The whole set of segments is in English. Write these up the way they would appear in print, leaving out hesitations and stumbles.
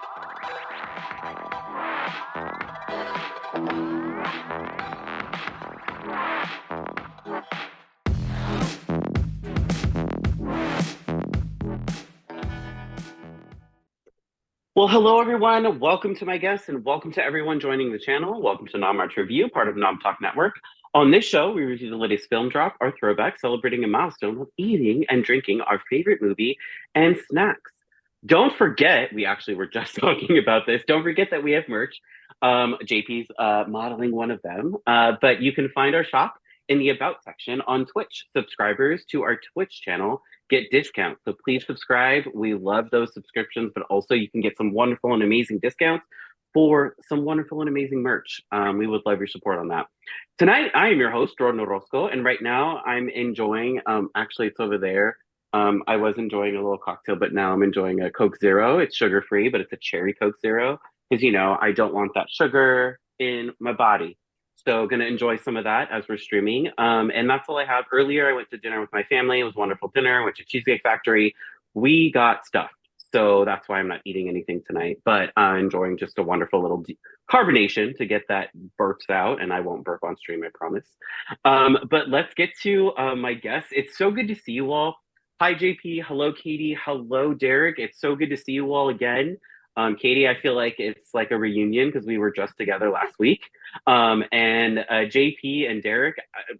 Well, hello everyone. Welcome to my guests and welcome to everyone joining the channel. Welcome to Nom Watch Review, part of Nom Talk Network. On this show, we review the latest film drop, our throwback, celebrating a milestone of eating and drinking our favorite movie and snacks. Don't forget, we actually were just talking about this. Don't forget that we have merch. JP's modeling one of them, but you can find our shop in the About section on Twitch. Subscribers to our Twitch channel get discounts. So please subscribe. We love those subscriptions, but also you can get some wonderful and amazing discounts for some wonderful and amazing merch. We would love your support on that. Tonight, I am your host, Jordyn Orozco, and right now I'm enjoying, actually it's over there. I was enjoying a little cocktail, but now I'm enjoying a Coke Zero. It's sugar-free, but it's a cherry Coke Zero because, you know, I don't want that sugar in my body. So gonna enjoy some of that as we're streaming. And that's all I have. Earlier, I went to dinner with my family. It was a wonderful dinner. Went to Cheesecake Factory. We got stuffed. So that's why I'm not eating anything tonight. But enjoying just a wonderful little carbonation to get that burps out. And I won't burp on stream, I promise. But let's get to my guests. It's so good to see you all. Hi, JP. Hello, Katie. Hello, Derrick. It's so good to see you all again. Katie, I feel like it's like a reunion because we were just together last week. And JP and Derrick,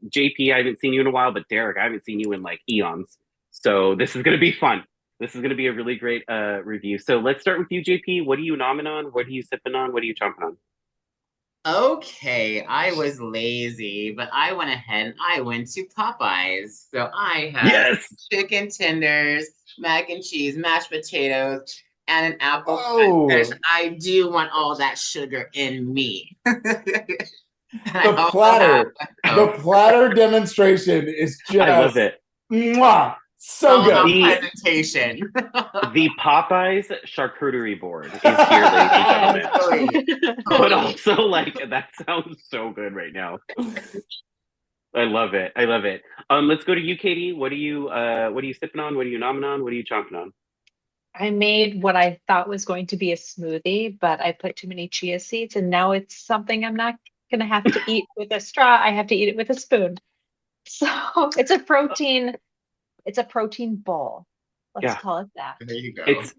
JP, I haven't seen you in a while, but Derrick, I haven't seen you in like eons. So this is going to be fun. This is going to be a really great review. So let's start with you, JP. What are you nomming on? What are you sipping on? What are you chomping on? Okay, I was lazy, but I went ahead and I went to Popeyes. So I have Yes. chicken tenders, mac and cheese, mashed potatoes, and an apple pie. Oh, I do want all that sugar in me. the platter demonstration is I love just it. mwah, so all good. about presentation. The Popeyes charcuterie board is here, ladies and gentlemen. But also, like, that sounds so good right now. I love it. I love it. Let's go to you, Katie. What are you sipping on? What are you nomming on? What are you chomping on? I made what I thought was going to be a smoothie, but I put too many chia seeds, and now it's something I'm not gonna have to eat with a straw. I have to eat it with a spoon. So it's a protein bowl. Let's Yeah. call it that. There you go. It's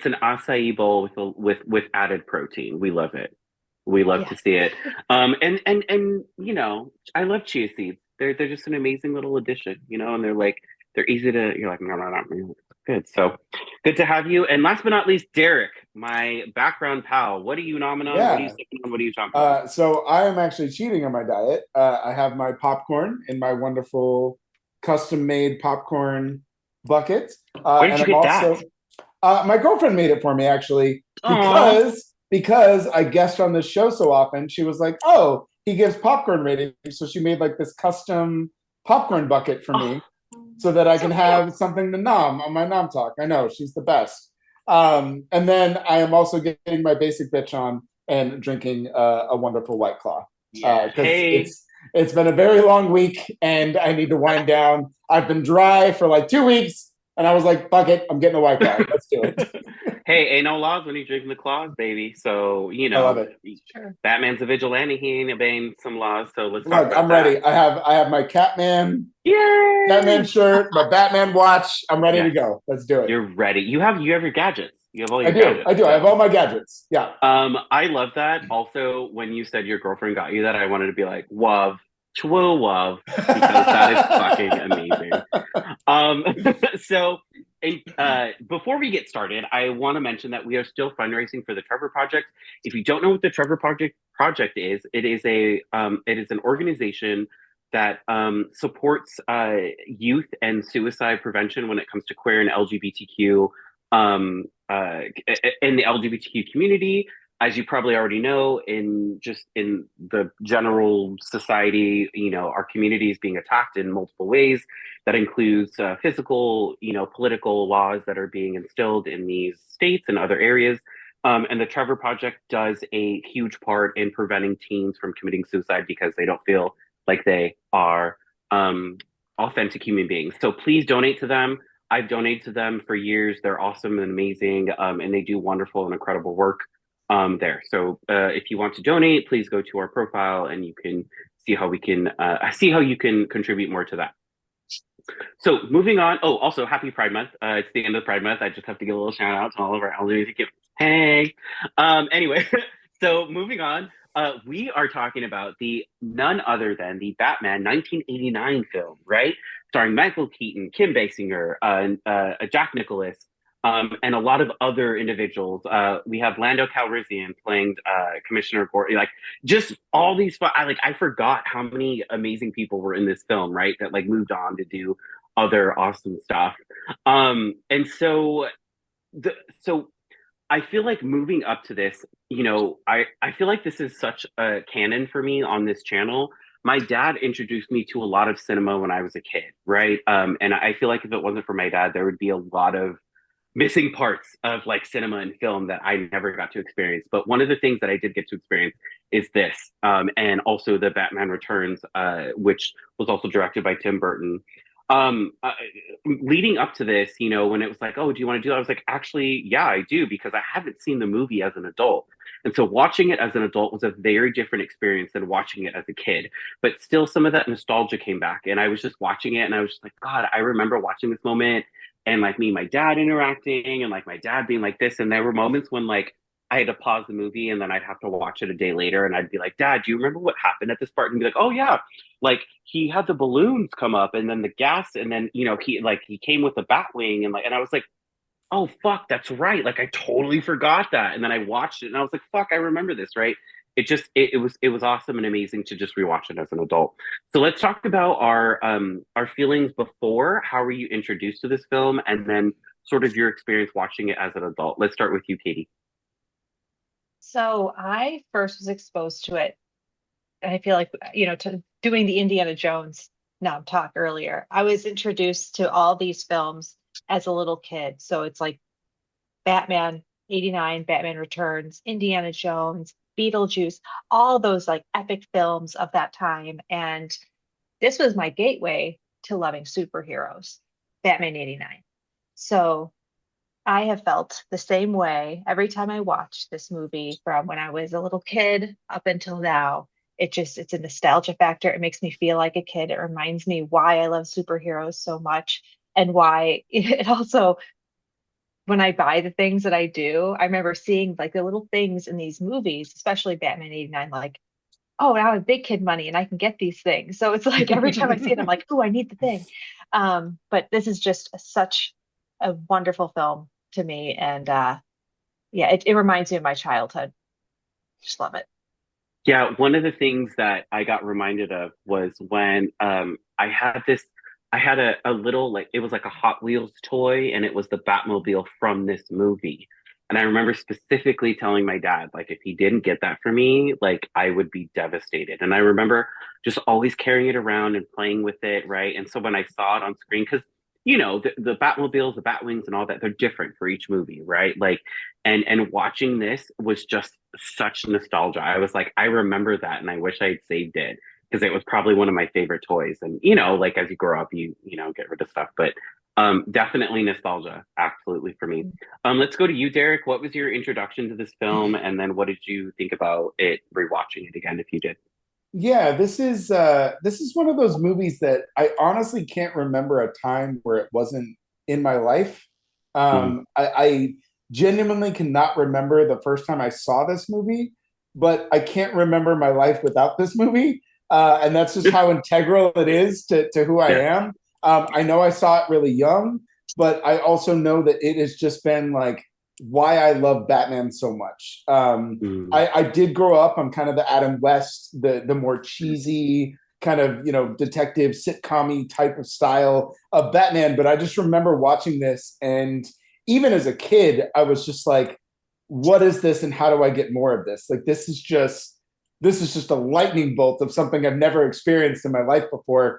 an acai bowl with added protein. We love it. We love to see it. And you know, I love chia seeds. They're just an amazing little addition, you know, and they're easy to, you're like, no, good. So good to have you. And last but not least, Derrick, my background pal. What are you nomming on? What are you sipping on? What are you chomping on? So I am actually cheating on my diet. I have my popcorn in my wonderful custom-made popcorn bucket. Where did you get that? My girlfriend made it for me, actually, because I guest on this show so often. She was like, "Oh, he gives popcorn ratings," so she made like this custom popcorn bucket for me, so that I can have something to nom on my Nom Talk. I know she's the best. And then I am also getting my basic bitch on and drinking a wonderful White Claw because it's been a very long week and I need to wind down. I've been dry for like 2 weeks. And I was like, fuck it, I'm getting a White Claw. Let's do it. Hey, ain't no laws when you're drinking the claws, baby. So, you know, I love it. Sure. Batman's a vigilante. He ain't obeying some laws. So let's talk Look, about I'm ready. I have my Catman shirt, my Batman watch. I'm ready to go. Let's do it. You're ready. You have your gadgets. You have all your gadgets. I do. I have all my gadgets. Yeah. I love that. Also, when you said your girlfriend got you that, I wanted to be like, "Wov, chwo wov," because that is fucking amazing. So before we get started, I want to mention that we are still fundraising for the Trevor Project. If you don't know what the Trevor Project is, it is an organization that supports youth and suicide prevention when it comes to queer and LGBTQ in the LGBTQ community. As you probably already know, in the general society, you know, our community is being attacked in multiple ways. That includes physical, you know, political laws that are being instilled in these states and other areas. And the Trevor Project does a huge part in preventing teens from committing suicide because they don't feel like they are authentic human beings. So please donate to them. I've donated to them for years. They're awesome and amazing, and they do wonderful and incredible work there. So if you want to donate, please go to our profile and you can see how we can see how you can contribute more to that. So moving on. Oh, also happy Pride Month. It's the end of Pride Month. I just have to give a little shout out to all of our LGBTQ. Hey. Anyway, so moving on. We are talking about the none other than the Batman 1989 film, right? Starring Michael Keaton, Kim Basinger, Jack Nicholas, and a lot of other individuals. We have Lando Calrissian playing Commissioner Gordon. Like just all these. I forgot how many amazing people were in this film, right? That like moved on to do other awesome stuff. And so so I feel like moving up to this, I feel like this is such a canon for me on this channel. My dad introduced me to a lot of cinema when I was a kid, right? And I feel like if it wasn't for my dad, there would be a lot of missing parts of like cinema and film that I never got to experience. But one of the things that I did get to experience is this, and also the Batman Returns, which was also directed by Tim Burton. Um, uh, Leading up to this, when it was like, oh, do you want to do that? I was like, actually, yeah, I do, because I haven't seen the movie as an adult. And so watching it as an adult was a very different experience than watching it as a kid. But still, some of that nostalgia came back. And I was just watching it and I was just like, God, I remember watching this moment and like me and my dad interacting and like my dad being like this. And there were moments when like I had to pause the movie and then I'd have to watch it a day later and I'd be like, Dad, do you remember what happened at this part? And be like, oh yeah, like he had the balloons come up and then the gas and then he came with the bat wing and I was like, oh fuck, that's right, like I totally forgot that. And then I watched it and I was like, fuck, I remember this, right? It was awesome and amazing to just rewatch it as an adult. So let's talk about our feelings before. How were you introduced to this film, and then sort of your experience watching it as an adult. Let's start with you, Katie. So I first was exposed to it, and I feel like, to doing the Indiana Jones Nom Talk earlier, I was introduced to all these films as a little kid. So it's like Batman 89, Batman Returns, Indiana Jones, Beetlejuice, all those like epic films of that time. And this was my gateway to loving superheroes, Batman 89. So I have felt the same way every time I watch this movie from when I was a little kid up until now. It's a nostalgia factor. It makes me feel like a kid. It reminds me why I love superheroes so much and why it also, when I buy the things that I do, I remember seeing like the little things in these movies, especially Batman 89, like, oh, now I have big kid money and I can get these things. So it's like every time I see it, I'm like, oh, I need the thing. But this is just such a wonderful film to me. And yeah, it reminds me of my childhood. Just love it. Yeah, one of the things that I got reminded of was when I had a little, like, it was like a Hot Wheels toy, and it was the Batmobile from this movie. And I remember specifically telling my dad, like, if he didn't get that for me, like, I would be devastated. And I remember just always carrying it around and playing with it, right? And so when I saw it on screen, because the Batmobiles, the Batwings, and all that, they're different for each movie, right? Like, and watching this was just such nostalgia. I was like, I remember that, and I wish I had saved it because it was probably one of my favorite toys. And like as you grow up, you get rid of stuff, but definitely nostalgia, absolutely for me. Let's go to you, Derrick. What was your introduction to this film, and then what did you think about it rewatching it again, if you did? Yeah, this is one of those movies that I honestly can't remember a time where it wasn't in my life. Mm. I genuinely cannot remember the first time I saw this movie, but I can't remember my life without this movie. And that's just how integral it is to who I Yeah. am. I know I saw it really young, but I also know that it has just been like why I love Batman so much. Mm. I did grow up. I'm kind of the Adam West, the more cheesy kind of detective sitcom type of style of Batman. But I just remember watching this, and even as a kid, I was just like, "What is this? And how do I get more of this? Like this is just a lightning bolt of something I've never experienced in my life before."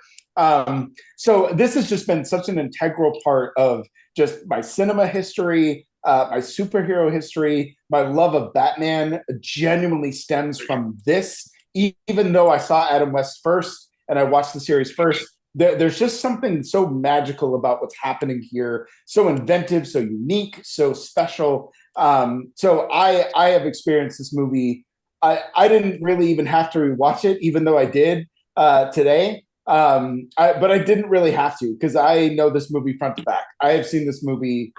So this has just been such an integral part of just my cinema history, my superhero history. My love of Batman genuinely stems from this. Even though I saw Adam West first and I watched the series first, there's just something so magical about what's happening here, so inventive, so unique, so special. So I have experienced this movie. I didn't really even have to rewatch it, even though I did today. But I didn't really have to because I know this movie front to back. I have seen this movie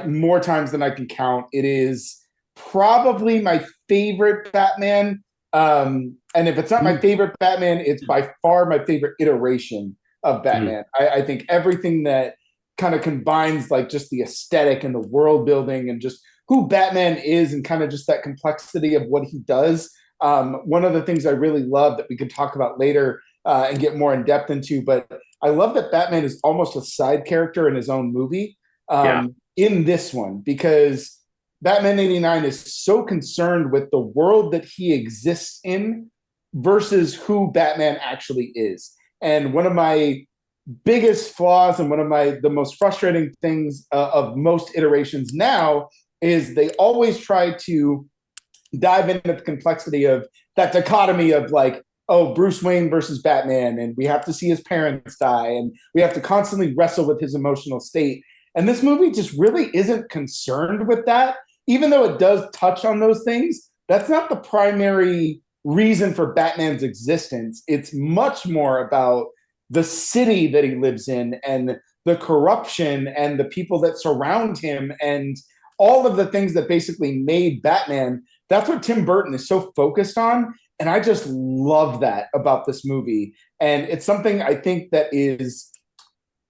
more times than I can count. It is probably my favorite Batman. And if it's not my favorite Batman, it's by far my favorite iteration of Batman. I think everything that kind of combines like just the aesthetic and the world building and just who Batman is and kind of just that complexity of what he does. One of the things I really love that we could talk about later and get more in depth into, but I love that Batman is almost a side character in his own movie in this one, because Batman 89 is so concerned with the world that he exists in versus who Batman actually is. And one of my biggest flaws and one of the most frustrating things of most iterations now is they always try to dive into the complexity of that dichotomy of like, oh, Bruce Wayne versus Batman, and we have to see his parents die, and we have to constantly wrestle with his emotional state. And this movie just really isn't concerned with that, even though it does touch on those things. That's not the primary reason for Batman's existence. It's much more about the city that he lives in and the corruption and the people that surround him and all of the things that basically made Batman. That's what Tim Burton is so focused on. And I just love that about this movie. And it's something I think that is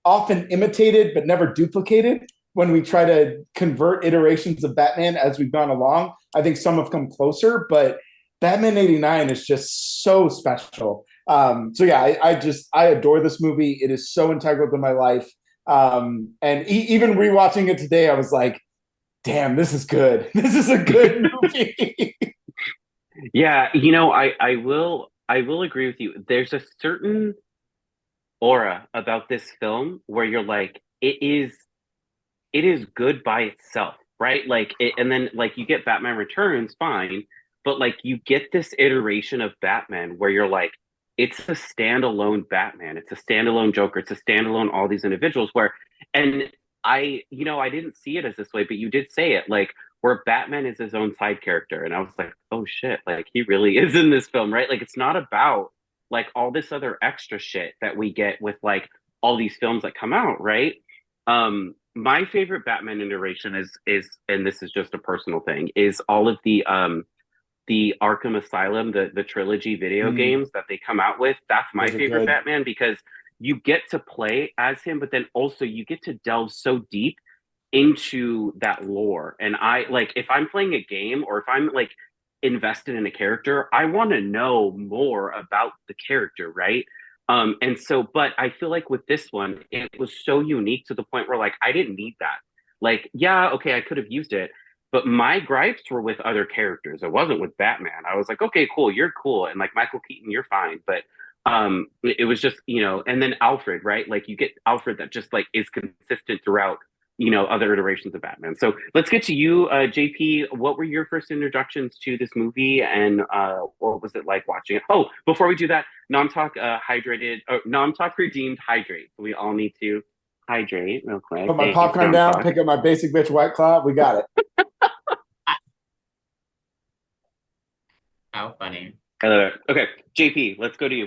often imitated but never duplicated when we try to convert iterations of Batman as we've gone along. I think some have come closer, but Batman 89 is just so special. So yeah, I adore this movie. It is so integral to my life. And even rewatching it today, I was like, damn, this is good. This is a good movie. Yeah, you know, I will agree with you. There's a certain aura about this film where you're like, it is good by itself, right? Like and then like you get Batman Returns, fine, but like you get this iteration of Batman where you're like, it's a standalone Batman, it's a standalone Joker, it's a standalone all these individuals where, and I didn't see it as this way, but you did say it, like where Batman is his own side character, and I was like, oh shit, like he really is in this film, right? Like it's not about like all this other extra shit that we get with like all these films that come out, right? My favorite Batman iteration is and this is just a personal thing, is all of the Arkham Asylum, the trilogy video games that they come out with. That's my favorite Batman, because you get to play as him, but then also you get to delve so deep into that lore. And I like, if I'm playing a game or if I'm like invested in a character, I want to know more about the character, right? And so, but I feel like with this one, it was so unique to the point where like I didn't need that. Like, yeah, okay, I could have used it, but my gripes were with other characters. It wasn't with Batman. I was like, okay, cool, you're cool, and like Michael Keaton, you're fine. But it was just, and then Alfred, right? Like you get Alfred that just like is consistent throughout, other iterations of Batman. So let's get to you, JP. What were your first introductions to this movie, and what was it like watching it? Oh, before we do that, Nom Talk Nom Talk redeemed hydrate. So we all need to hydrate real quick. Put my popcorn down, pick up my basic bitch White Claw. We got it. How funny. I love it. Okay, JP, let's go to you.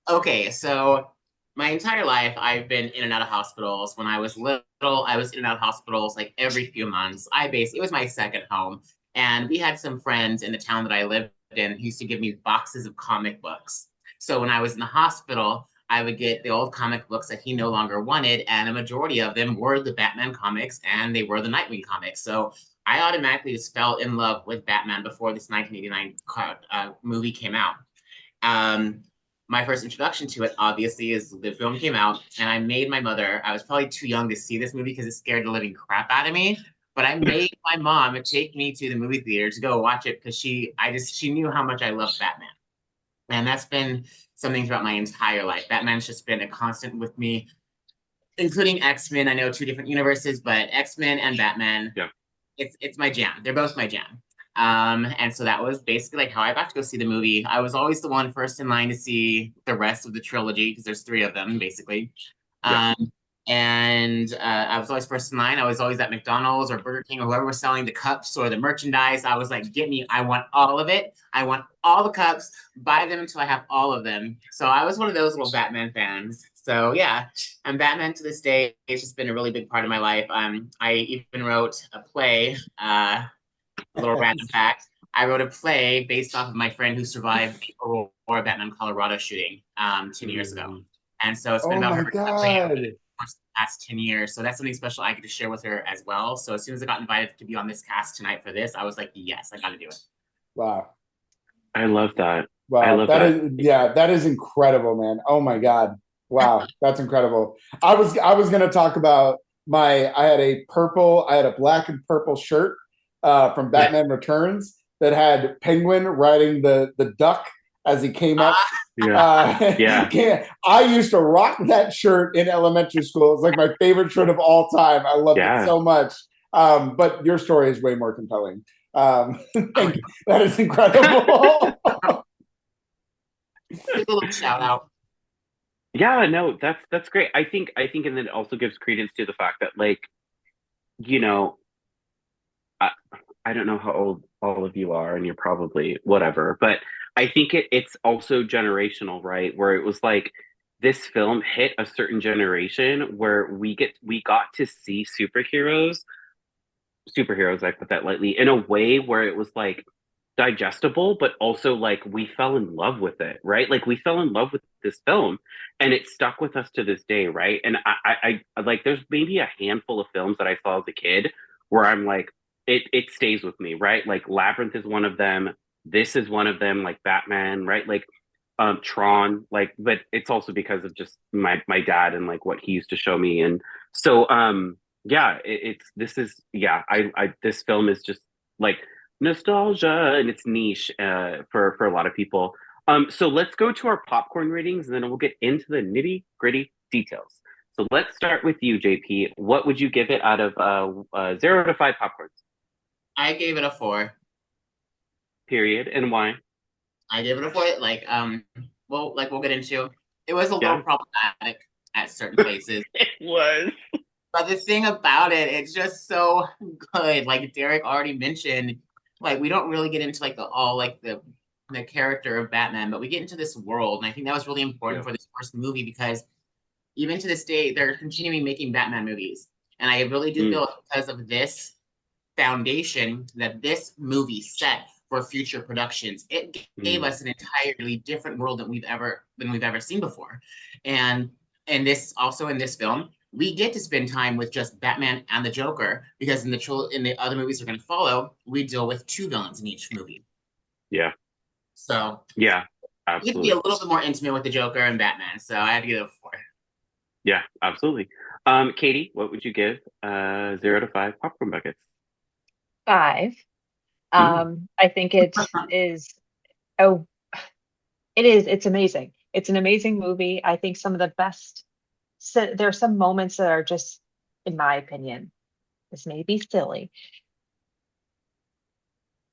Okay, so my entire life, I've been in and out of hospitals. When I was little, I was in and out of hospitals like every few months. It was my second home. And we had some friends in the town that I lived in who used to give me boxes of comic books. So when I was in the hospital, I would get the old comic books that he no longer wanted. And a majority of them were the Batman comics and they were the Nightwing comics. So I automatically just fell in love with Batman before this 1989 movie came out. My first introduction to it, obviously, is the film came out, and I made my mother. I was probably too young to see this movie because it scared the living crap out of me. But I made my mom take me to the movie theater to go watch it because she knew how much I loved Batman, and that's been something throughout my entire life. Batman's just been a constant with me, including X-Men. I know two different universes, but X-Men and Batman, yeah, it's my jam. They're both my jam. And so that was basically like how I got to go see the movie. I was always the one first in line to see the rest of the trilogy because there's 3 of them basically. Yeah. And I was always first in line. I was always at McDonald's or Burger King or whoever was selling the cups or the merchandise. I was like, get me, I want all of it. I want all the cups, buy them until I have all of them. So I was one of those little Batman fans. So yeah, I'm Batman to this day. It's just been a really big part of my life. I even wrote a play, a little random fact. I wrote a play based off of my friend who survived the Aurora Batman Colorado shooting 10 years ago. And so it's been Oh about my her God. the past 10 years. So that's something special I get to share with her as well. So as soon as I got invited to be on this cast tonight for this, I was like, yes, I got to do it. Wow. I love that. I Wow. love That that. is, yeah, that is incredible, man. Oh my God. Wow. That's incredible. I was going to talk about I had a black and purple shirt from Batman Returns that had Penguin riding the duck as he came up. Yeah. Yeah. I used to rock that shirt in elementary school. It's like my favorite shirt of all time. I loved it so much. But your story is way more compelling. Thank you. That is incredible. Give a little shout out. Yeah, no, that's great. I think, and then it also gives credence to the fact that, like, you know, I don't know how old all of you are, and you're probably whatever, but I think it's also generational, right? Where it was like this film hit a certain generation where we got to see superheroes, I put that lightly, in a way where it was like digestible, but also like we fell in love with it, right? Like we fell in love with this film and it stuck with us to this day, right? And I like there's maybe a handful of films that I saw as a kid where I'm like, it stays with me, right? Like Labyrinth is one of them. This is one of them, like Batman, right? Like Tron, like, but it's also because of just my dad and like what he used to show me. And so yeah, I this film is just like nostalgia and it's niche for a lot of people. So let's go to our popcorn ratings and then we'll get into the nitty gritty details. So let's start with you, JP. What would you give it out of 0 to 5 popcorns? I gave it a 4. Period. And why? I gave it a 4. Well, like we'll get into. It was a little problematic at certain places. It was. But the thing about it, it's just so good. Like Derrick already mentioned, like we don't really get into like the character of Batman, but we get into this world, and I think that was really important for this first movie because even to this day, they're continuing making Batman movies, and I really do feel because of this foundation that this movie set for future productions, it gave us an entirely different world than we've ever seen before, and this also in this film we get to spend time with just Batman and the Joker because in the other movies that are going to follow, we deal with 2 villains in each movie. Yeah. So yeah, absolutely. You get to be a little bit more intimate with the Joker and Batman. So I had to give it a 4. Yeah, absolutely. Katie, what would you give 0 to 5 popcorn buckets? 5. I think it is. Oh, it is. It's amazing. It's an amazing movie. I think some of the best. So there are some moments that are just, in my opinion, this may be silly.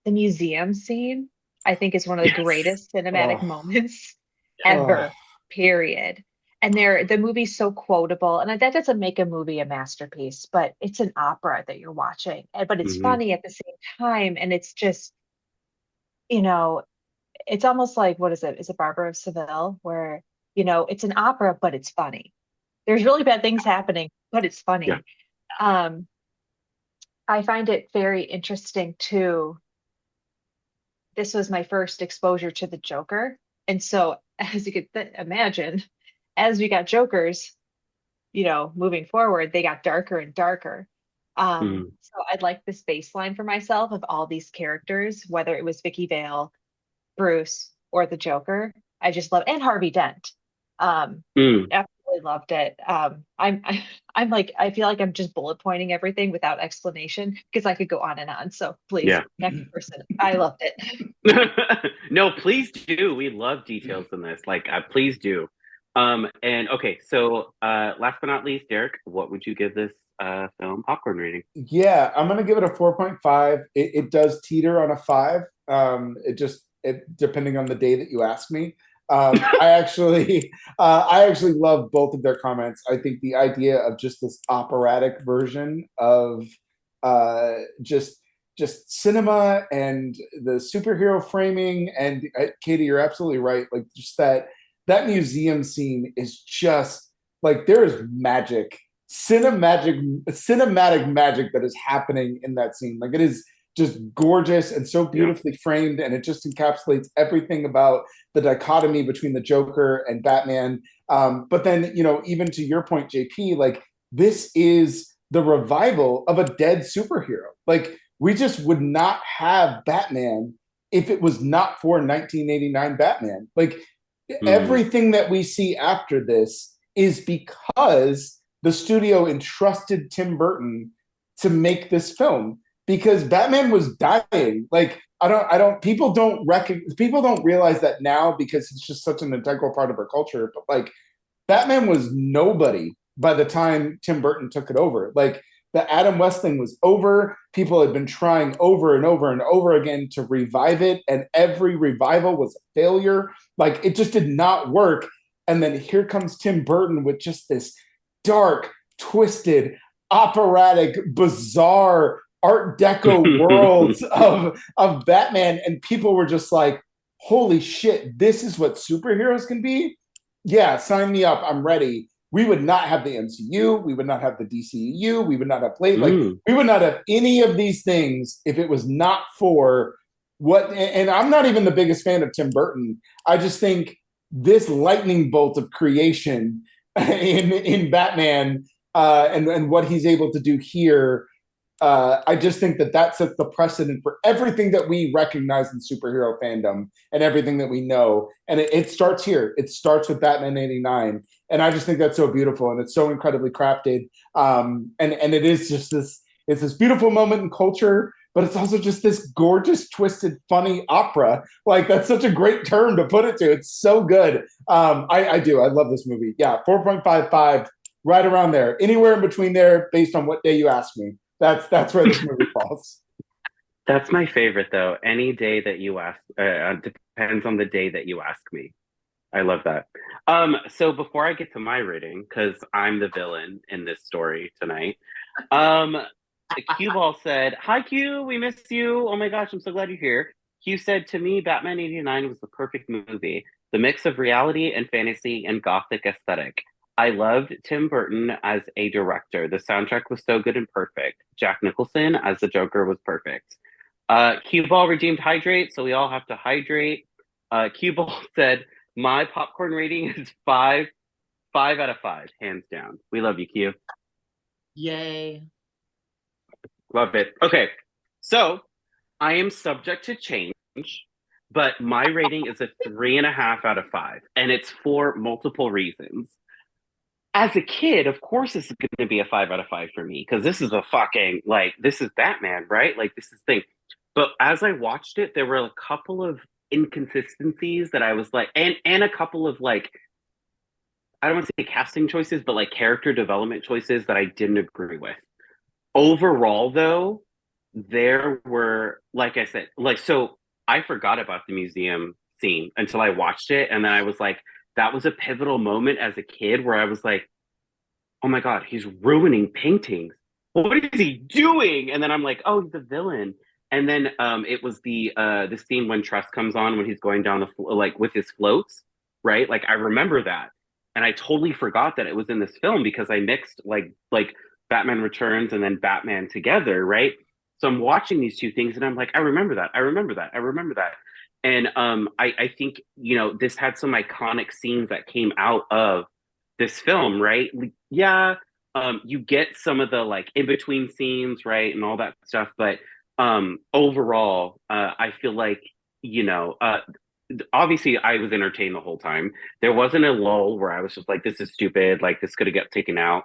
The museum scene, I think, is one of the greatest cinematic moments ever. Period. And the movie's so quotable, and that doesn't make a movie a masterpiece, but it's an opera that you're watching, but it's funny at the same time, and it's just, it's almost like, what is it? Is it Barbara of Seville, where it's an opera, but it's funny. There's really bad things happening, but it's funny. Yeah. I find it very interesting too. This was my first exposure to the Joker. And so, as you could imagine, as we got Jokers, moving forward, they got darker and darker. So I'd like this baseline for myself of all these characters, whether it was Vicky Vale, Bruce, or the Joker. I just love, and Harvey Dent. Absolutely loved it. I'm like, I feel like I'm just bullet pointing everything without explanation because I could go on and on. So please, next person. I loved it. No, please do. We love details in this. Like, please do. And okay, so last but not least, Derrick, what would you give this film popcorn rating. Yeah, I'm gonna give it a 4.5. It does teeter on a 5. Depending on the day that you ask me. I actually love both of their comments. I think the idea of just this operatic version of just cinema and the superhero framing, and Katie, you're absolutely right. Like just that museum scene is just like there is magic, cinematic magic that is happening in that scene. Like it is just gorgeous and so beautifully framed, and it just encapsulates everything about the dichotomy between the Joker and Batman. But then, even to your point, JP, like this is the revival of a dead superhero. Like we just would not have Batman if it was not for 1989 Batman. Like everything that we see after this is because the studio entrusted Tim Burton to make this film, because Batman was dying. Like people don't realize that now because it's just such an integral part of our culture. But like Batman was nobody by the time Tim Burton took it over. Like the Adam West thing was over. People had been trying over and over and over again to revive it, and every revival was a failure. Like it just did not work. And then here comes Tim Burton with just this dark, twisted, operatic, bizarre Art Deco worlds of Batman, and people were just like, holy shit, this is what superheroes can be? Yeah, sign me up. I'm ready. We would not have the MCU. We would not have the DCEU. We would not have we would not have any of these things if it was not for what, and I'm not even the biggest fan of Tim Burton. I just think this lightning bolt of creation in Batman and what he's able to do here, I just think that sets the precedent for everything that we recognize in superhero fandom and everything that we know. And it starts here. It starts with Batman 89. And I just think that's so beautiful, and it's so incredibly crafted. And it is just it's this beautiful moment in culture, but it's also just this gorgeous, twisted, funny opera. Like that's such a great term to put it to. It's so good. I love this movie. Yeah, 4.55, right around there. Anywhere in between there, based on what day you ask me. That's where this movie falls. That's my favorite, though. Any day that you ask, depends on the day that you ask me. I love that. So before I get to my rating, because I'm the villain in this story tonight, Q Ball said, "Hi Q, we miss you. Oh my gosh, I'm so glad you're here." Q said, "To me, Batman 89 was the perfect movie. The mix of reality and fantasy and gothic aesthetic. I loved Tim Burton as a director. The soundtrack was so good and perfect. Jack Nicholson as the Joker was perfect." Q Ball redeemed hydrate, so we all have to hydrate. Q Ball said, "My popcorn rating is 5 out of 5, hands down." We love you, Q. Yay. Love it. Okay, so I am subject to change, but my rating is a 3.5 out of 5, and it's for multiple reasons. As a kid, of course, this is going to be a 5 out of 5 for me, because this is this is Batman, right? Like, this is the thing. But as I watched it, there were a couple of inconsistencies that I was like, and a couple of like, I don't want to say casting choices, but like character development choices that I didn't agree with. Overall, though, there were, like I said, so I forgot about the museum scene until I watched it. And then I was like, that was a pivotal moment as a kid where I was like, oh my God, he's ruining paintings. What is he doing? And then I'm like, oh, he's a villain. And then it was the scene when Trust comes on when he's going down with his floats, right? Like I remember that. And I totally forgot that it was in this film because I mixed like Batman Returns and then Batman Together, right? So I'm watching these two things and I'm like, I remember that. And I think, this had some iconic scenes that came out of this film, right? Yeah, you get some of the like in-between scenes, right? And all that stuff. But overall, I feel like, obviously I was entertained the whole time. There wasn't a lull where I was just like, this is stupid, like this could have got taken out.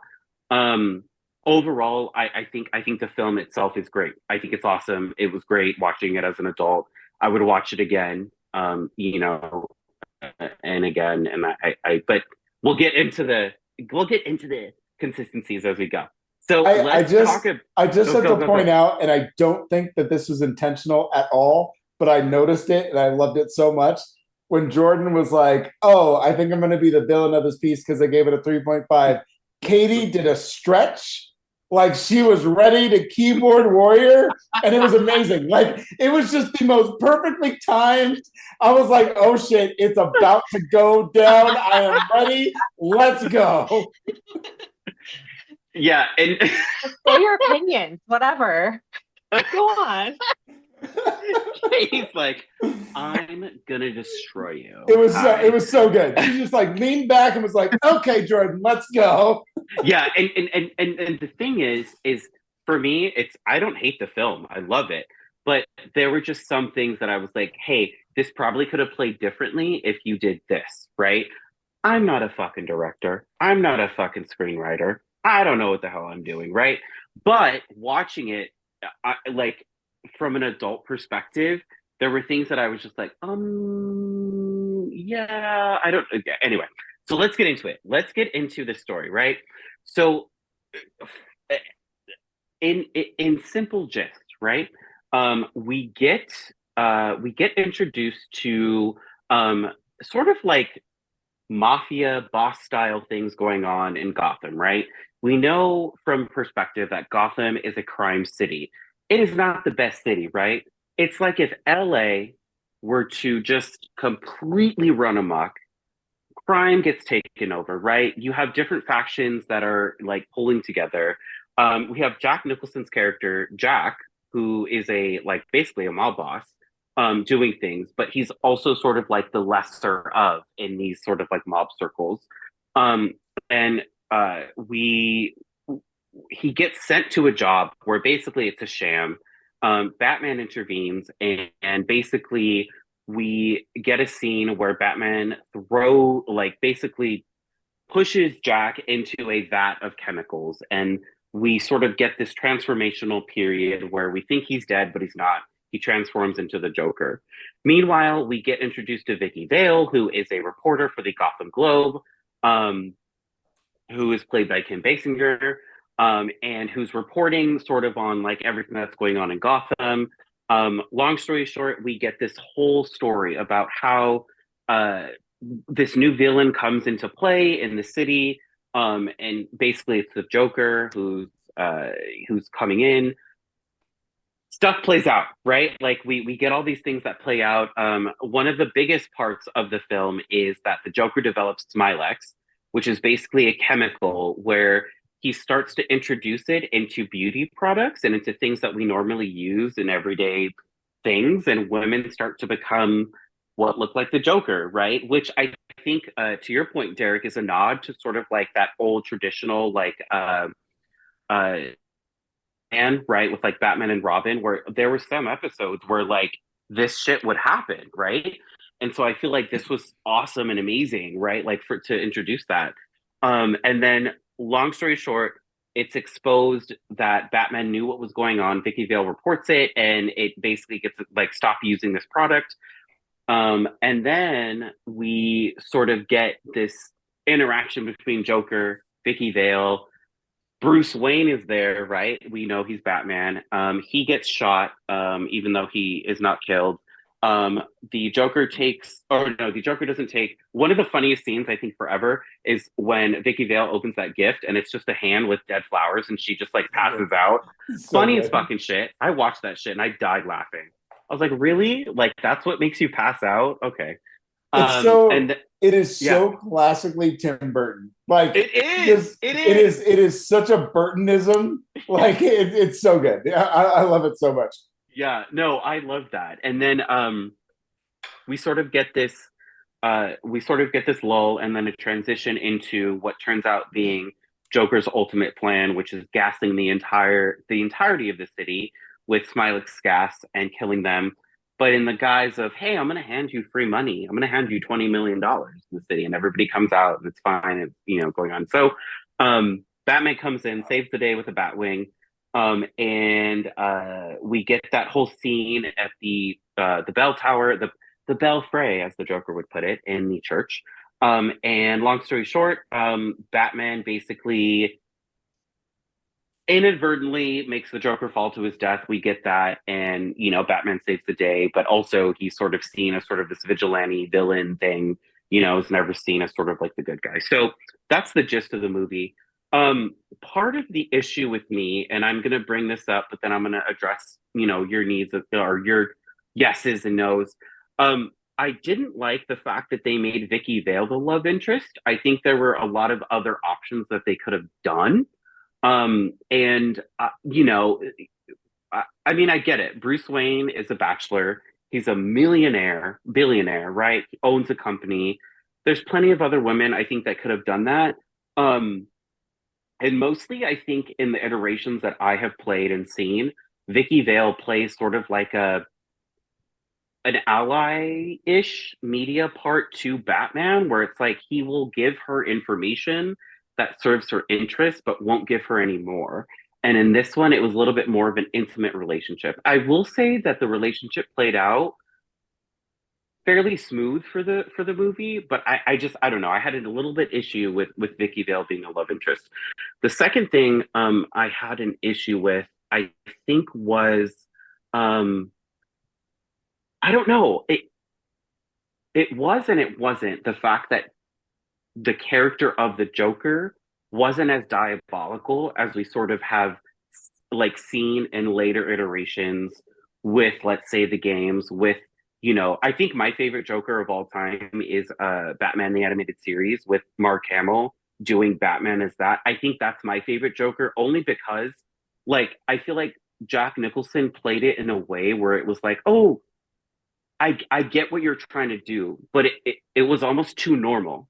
Overall, I think the film itself is great. I think it's awesome. It was great watching it as an adult. I would watch it again, and again, and but we'll get into the consistencies as we go. So I let's just talk. I just Go, have go, to go, point go. out, and I don't think that this was intentional at all, but I noticed it and I loved it so much when Jordyn was like, "Oh, I think I'm going to be the villain of this piece because I gave it a 3.5." Katie did a stretch like she was ready to keyboard warrior, and it was amazing. Like it was just the most perfectly timed. I was like, "Oh shit, it's about to go down. I am ready. Let's go." Yeah, and Say your opinions, whatever. Go on. Katie's like, I'm gonna destroy you. It Hi. was so good. She just like leaned back and was like, "Okay, Jordyn, let's go." Yeah, and the thing is for me, it's I don't hate the film. I love it. But there were just some things that I was like, hey, this probably could have played differently if you did this, right? I'm not a fucking director. I'm not a fucking screenwriter. I don't know what the hell I'm doing, right? But watching it, like from an adult perspective, there were things that I was just like, yeah, I don't. Anyway, so let's get into it. Let's get into the story, right? So, in simple gist, right? We get introduced to sort of like mafia boss style things going on in Gotham, right? We know from perspective that Gotham is a crime city. It is not the best city, right? It's like if LA were to just completely run amok, crime gets taken over, right? You have different factions that are like pulling together. We have Jack Nicholson's character, Jack, who is a like basically a mob boss, doing things, but he's also sort of like the lesser of in these sort of like mob circles. Um, and we he gets sent to a job where basically it's a sham. Batman intervenes and basically we get a scene where Batman basically pushes Jack into a vat of chemicals, and we sort of get this transformational period where we think he's dead, but he's not. He transforms into the Joker. Meanwhile, we get introduced to Vicky Vale, who is a reporter for the Gotham Globe, um, who is played by Kim Basinger, and who's reporting sort of on like everything that's going on in Gotham. Long story short, we get this whole story about how uh, this new villain comes into play in the city, and basically it's the Joker who's coming in. Stuff plays out, right? Like we get all these things that play out. One of the biggest parts of the film is that the Joker develops Smilex, which is basically a chemical where he starts to introduce it into beauty products and into things that we normally use in everyday things, and women start to become what look like the Joker, right? Which I think, to your point, Derrick, is a nod to sort of like that old traditional like uh, and right with like Batman and Robin, where there were some episodes where like this shit would happen, right? And so I feel like this was awesome and amazing, right? Like for to introduce that. And then long story short, it's exposed that Batman knew what was going on. Vicky Vale reports it, and it basically gets like stop using this product. And then we sort of get this interaction between Joker, Vicky Vale, Bruce Wayne is there, right? We know he's Batman. He gets shot, even though he is not killed. The Joker takes, or no, the Joker doesn't take. One of the funniest scenes I think forever is when Vicky Vale opens that gift and it's just a hand with dead flowers and she just like passes out. So Funny as good. fucking shit. I watched that shit and I died laughing. I was like, really? Like that's what makes you pass out? Okay. It's so And it is yeah, so classically Tim Burton. Like it is. just It is. it is such a Burtonism. Like it's so good. I love it so much. Yeah, no, I love that. And then we sort of get this lull and then a transition into what turns out being Joker's ultimate plan, which is gassing the entirety of the city with Smilex gas and killing them. But in the guise of, hey, I'm gonna hand you free money. I'm gonna hand you $20 million in the city, and everybody comes out and it's fine, and going on. So Batman comes in, saves the day with a Batwing. And we get that whole scene at the bell tower, the belfray, as the Joker would put it, in the church. And long story short, Batman basically inadvertently makes the Joker fall to his death. We get that, and Batman saves the day, but also he's sort of seen as sort of this vigilante villain thing. Is never seen as sort of like the good guy. So that's the gist of the movie. Part of the issue with me, and I'm going to bring this up, but then I'm going to address your needs or your yeses and nos. I didn't like the fact that they made Vicky Vale the love interest. I think there were a lot of other options that they could have done. And I mean, I get it. Bruce Wayne is a bachelor. He's a millionaire, billionaire, right? He owns a company. There's plenty of other women I think that could have done that. And mostly I think in the iterations that I have played and seen, Vicky Vale plays sort of like an ally-ish media part to Batman, where it's like he will give her information that serves her interest, but won't give her any more. And in this one, it was a little bit more of an intimate relationship. I will say that the relationship played out fairly smooth for the movie, but I don't know. I had a little bit issue with Vicky Vale being a love interest. The second thing I had an issue with, I think, was I don't know. It was and it wasn't the fact that the character of the Joker wasn't as diabolical as we sort of have like seen in later iterations with, let's say, the games with, I think my favorite Joker of all time is Batman the Animated Series with Mark Hamill doing Batman as that. I think that's my favorite Joker only because like I feel like Jack Nicholson played it in a way where it was like, oh, I get what you're trying to do, but it was almost too normal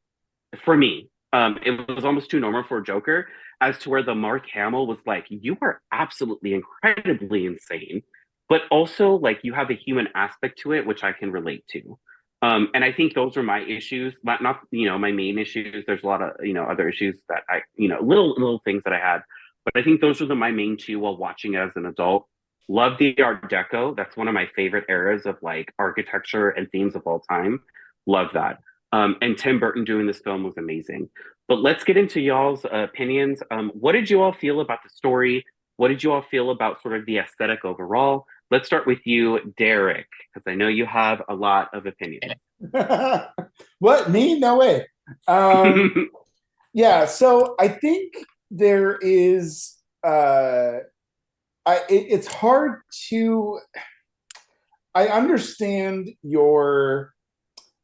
for me. It was almost too normal for Joker, as to where the Mark Hamill was like, you are absolutely incredibly insane, but also like you have a human aspect to it, which I can relate to. And I think those are my issues, not my main issues. There's a lot of other issues that I little things that I had, but I think those are my main two while watching as an adult. Love the Art Deco. That's one of my favorite eras of like architecture and themes of all time. Love that. And Tim Burton doing this film was amazing. But let's get into y'all's opinions. What did you all feel about the story? What did you all feel about sort of the aesthetic overall? Let's start with you, Derrick, because I know you have a lot of opinions. What, me? No way. Yeah, so I think there is it's hard to I understand your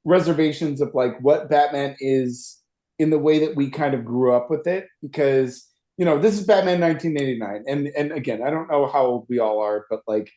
reservations of like what Batman is in the way that we kind of grew up with it, because this is Batman 1989, and again, I don't know how old we all are, but like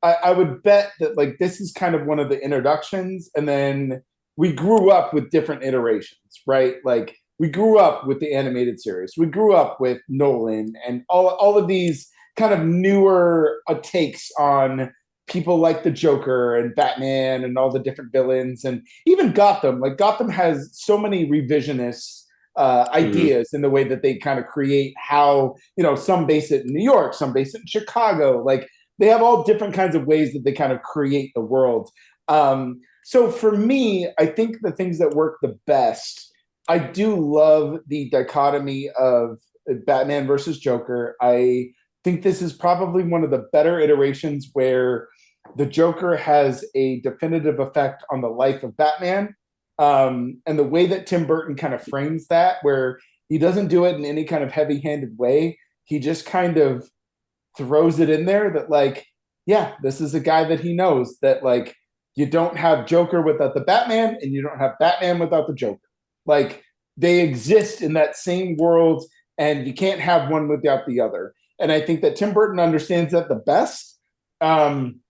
I would bet that like this is kind of one of the introductions, and then we grew up with different iterations, right? Like we grew up with the animated series, we grew up with Nolan and all of these kind of newer takes on people like the Joker and Batman and all the different villains, and even Gotham. Like Gotham has so many revisionist ideas in the way that they kind of create how, some base it in New York, some base it in Chicago. Like they have all different kinds of ways that they kind of create the world. So for me, I think the things that work the best, I do love the dichotomy of Batman versus Joker. I think this is probably one of the better iterations where the Joker has a definitive effect on the life of Batman. And the way that Tim Burton kind of frames that, where he doesn't do it in any kind of heavy-handed way, he just kind of throws it in there that like, yeah, this is a guy that he knows that like you don't have Joker without the Batman and you don't have Batman without the Joker. Like they exist in that same world and you can't have one without the other. And I think that Tim Burton understands that the best. And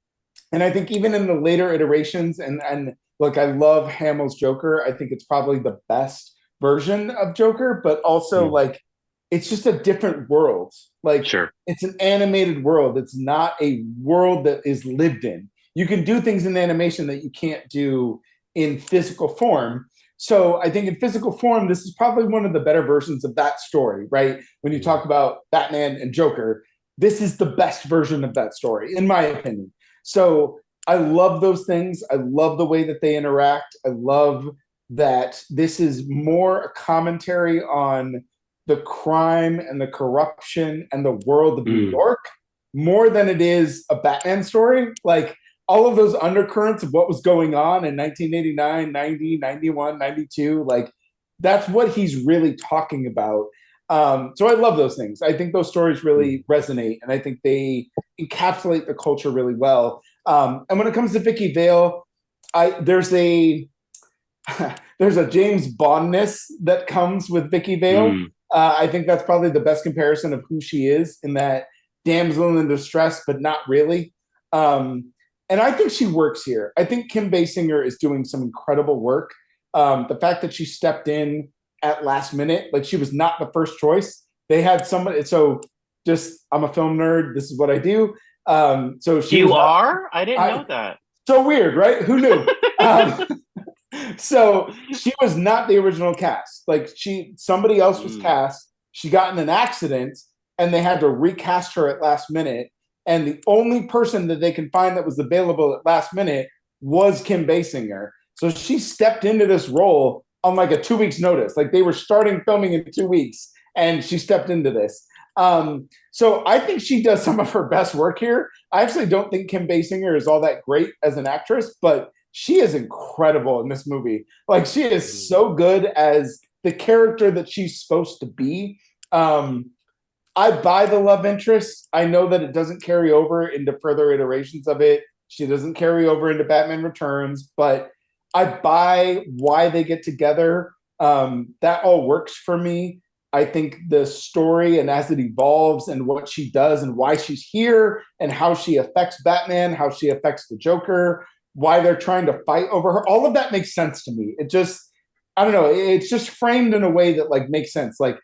I think even in the later iterations, and look, I love Hamill's Joker. I think it's probably the best version of Joker, but also like it's just a different world. Like Sure. It's an animated world. It's not a world that is lived in. You can do things in animation that you can't do in physical form. So I think in physical form, this is probably one of the better versions of that story, right? When you talk about Batman and Joker, this is the best version of that story, in my opinion. So I love those things. I love the way that they interact. I love that this is more a commentary on the crime and the corruption and the world of New York more than it is a Batman story. Like all of those undercurrents of what was going on in 1989, 90, 91, 92, like that's what he's really talking about. So I love those things. I think those stories really resonate, and I think they encapsulate the culture really well. And when it comes to Vicky Vale, there's a James Bondness that comes with Vicky Vale. I think that's probably the best comparison of who she is, in that damsel in distress, but not really. And I think she works here. I think Kim Basinger is doing some incredible work. The fact that she stepped in at last minute, like she was not the first choice. They had somebody. So just, I'm a film nerd. This is what I do. So she I didn't know that. So weird, right? Who knew? So she was not the original cast. Like somebody else was cast. She got in an accident, and they had to recast her at last minute. And the only person that they can find that was available at last minute was Kim Basinger. So she stepped into this role on like a 2 weeks notice. Like they were starting filming in 2 weeks, and she stepped into this. So I think she does some of her best work here. I actually don't think Kim Basinger is all that great as an actress, but she is incredible in this movie. Like she is so good as the character that she's supposed to be. I buy the love interest. I know that it doesn't carry over into further iterations of it. She doesn't carry over into Batman Returns, but I buy why they get together. That all works for me. I think the story and as it evolves and what she does and why she's here and how she affects Batman, how she affects the Joker, why they're trying to fight over her, all of that makes sense to me. It just, I don't know, it's just framed in a way that like makes sense. Like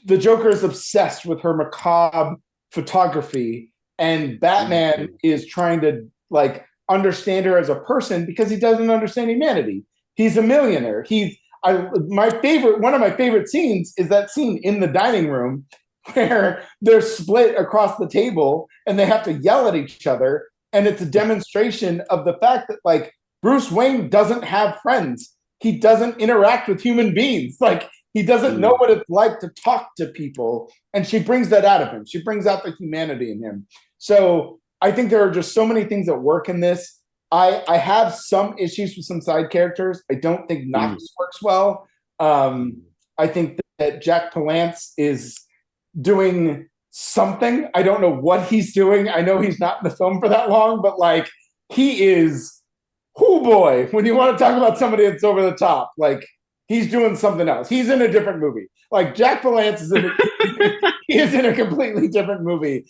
the Joker is obsessed with her macabre photography, and Batman is trying to like understand her as a person because he doesn't understand humanity. He's a millionaire. One of my favorite scenes is that scene in the dining room where they're split across the table and they have to yell at each other. And it's a demonstration of the fact that like Bruce Wayne doesn't have friends. He doesn't interact with human beings. Like he doesn't know what it's like to talk to people. And she brings that out of him. She brings out the humanity in him. So I think there are just so many things that work in this. I have some issues with some side characters. I don't think Knox works well. I think that Jack Palance is doing something. I don't know what he's doing. I know he's not in the film for that long, but like he is, oh boy, when you want to talk about somebody that's over the top, like he's doing something else. He's in a different movie. Like Jack Palance he is in a completely different movie.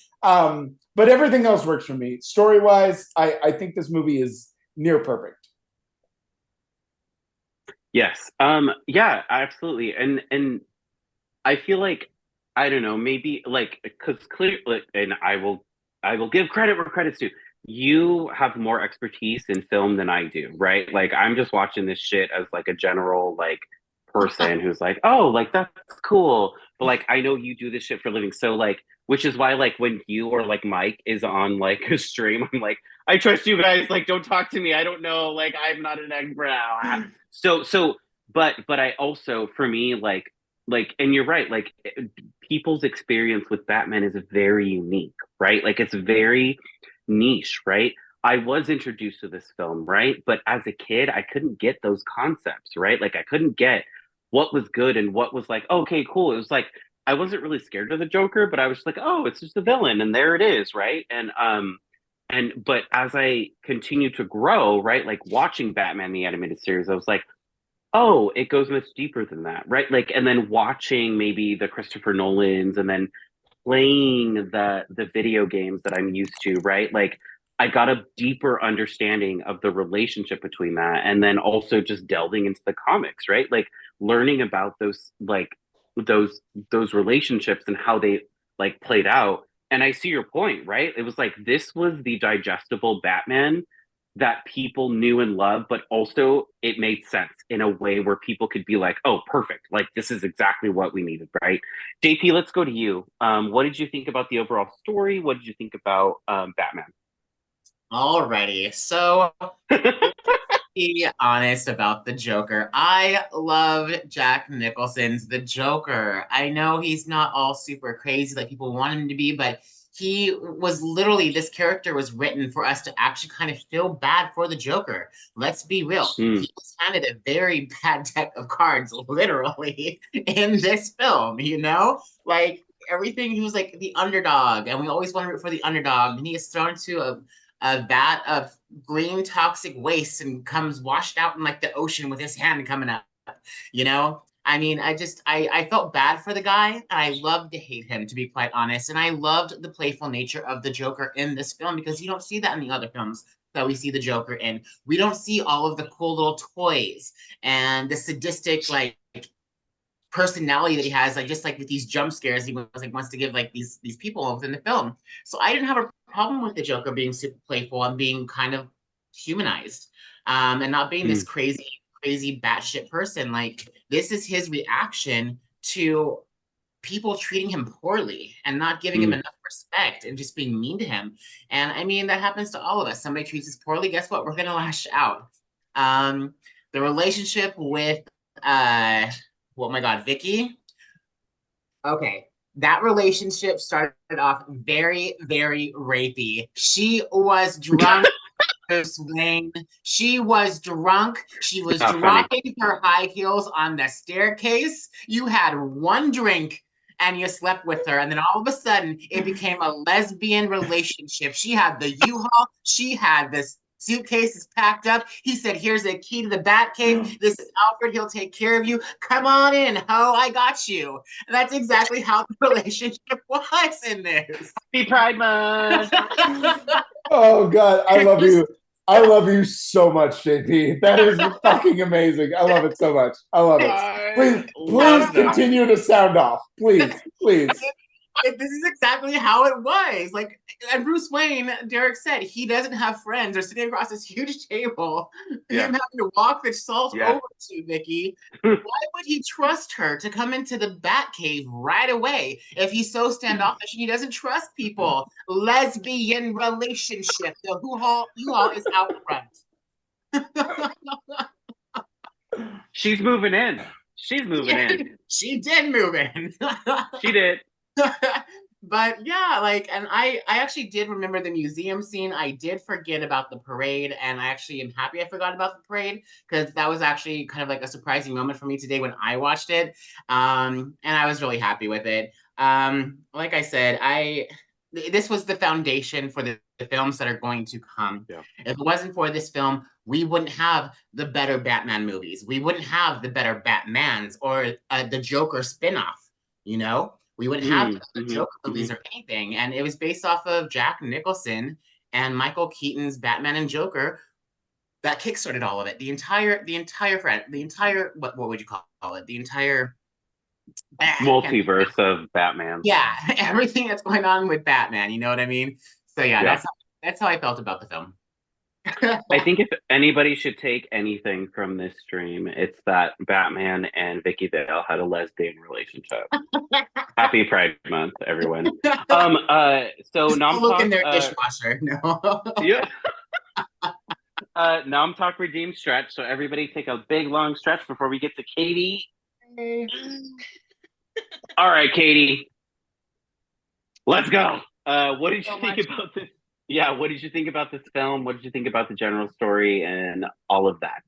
But everything else works for me. Story-wise, I think this movie is near perfect. Yes. Yeah, absolutely. And I feel like, I don't know, maybe like, because clearly, and I will give credit where credit's due. You have more expertise in film than I do, right? Like I'm just watching this shit as like a general like person who's like, oh, like that's cool. But like I know you do this shit for a living. So like, which is why like when you or like Mike is on like a stream, I'm like, I trust you guys, like don't talk to me. I don't know, like I'm not an expert. But I also, for me, like, and you're right, like people's experience with Batman is very unique, right? Like it's very niche, right? I was introduced to this film, right? But as a kid, I couldn't get those concepts, right? Like I couldn't get what was good and what was like, okay, cool. It was like, I wasn't really scared of the Joker, but I was like, oh, it's just a villain and there it is, right? But as I continued to grow, right, like watching Batman the animated series, I was like, oh, it goes much deeper than that, right? Like, and then watching maybe the Christopher Nolans and then playing the video games that I'm used to, right? Like I got a deeper understanding of the relationship between that, and then also just delving into the comics, right? Like learning about those like those relationships and how they like played out. And I see your point, right? It was like this was the digestible Batman that people knew and loved, but also it made sense in a way where people could be like, oh, perfect. Like this is exactly what we needed, right? JP, let's go to you. What did you think about the overall story? What did you think about Batman? Alrighty, so be honest about the Joker. I love Jack Nicholson's The Joker. I know he's not all super crazy like people want him to be, but he was literally, this character was written for us to actually kind of feel bad for the Joker. Let's be real. He was handed a very bad deck of cards, literally, in this film, you know? Like, everything, he was like the underdog, and we always want to root for the underdog, and he is thrown to a vat of green toxic waste and comes washed out in like the ocean with his hand coming up, you know? I mean, I felt bad for the guy, and I loved to hate him, to be quite honest. And I loved the playful nature of the Joker in this film, because you don't see that in the other films that we see the Joker in. We don't see all of the cool little toys and the sadistic, like, personality that he has, like, just like with these jump scares he was like wants to give like these people within the film. So I didn't have a problem with the Joker being super playful and being kind of humanized, and not being this crazy batshit person. Like, this is his reaction to people treating him poorly and not giving him enough respect and just being mean to him. And I mean, that happens to all of us. Somebody treats us poorly, guess what? We're gonna lash out. The relationship with oh my God, Vicky. Okay, that relationship started off very, very rapey. She was drunk. Wayne. She was drunk. She was dropping her high heels on the staircase. You had one drink and you slept with her, and then all of a sudden it became a lesbian relationship. She had the U-Haul. She had this suitcases packed up. He said, here's a key to the Bat Cave. This is Alfred. He'll take care of you. Come on in, ho. I got you. And that's exactly how the relationship was in this. Happy Pride Month. Oh, God. I love you. I love you so much, JP. That is fucking amazing. I love it so much. I love it. Please continue to sound off. Please. This is exactly how it was. Like, and Bruce Wayne, Derrick said, he doesn't have friends. They're sitting across this huge table. Him having to walk the salt over to Vicky. Why would he trust her to come into the Batcave right away if he's so standoffish and he doesn't trust people? Lesbian relationship. The U-Haul is out front. She's moving in. She's moving in. She did move in. She did. But yeah, like, and I actually did remember the museum scene. I did forget about the parade, and I actually am happy I forgot about the parade, because that was actually kind of like a surprising moment for me today when I watched it. And I was really happy with it. Like I said, this was the foundation for the films that are going to come. Yeah. If it wasn't for this film, we wouldn't have the better Batman movies. We wouldn't have the better Batmans or the Joker spinoff, you know? We wouldn't have the Joker movies or anything. And it was based off of Jack Nicholson and Michael Keaton's Batman and Joker that kickstarted all of it. The entire what would you call it? The entire multiverse of Batman. Yeah, everything that's going on with Batman, you know what I mean? So yeah. That's how I felt about the film. I think if anybody should take anything from this stream, it's that Batman and Vicky Vale had a lesbian relationship. Happy Pride Month, everyone. So Nom look Talk, in their dishwasher. No. Yeah. Nom Talk redeem stretch. So everybody take a big long stretch before we get to Katie. All right, Katie. Let's go. What did you think about this? Yeah, what did you think about this film? What did you think about the general story and all of that?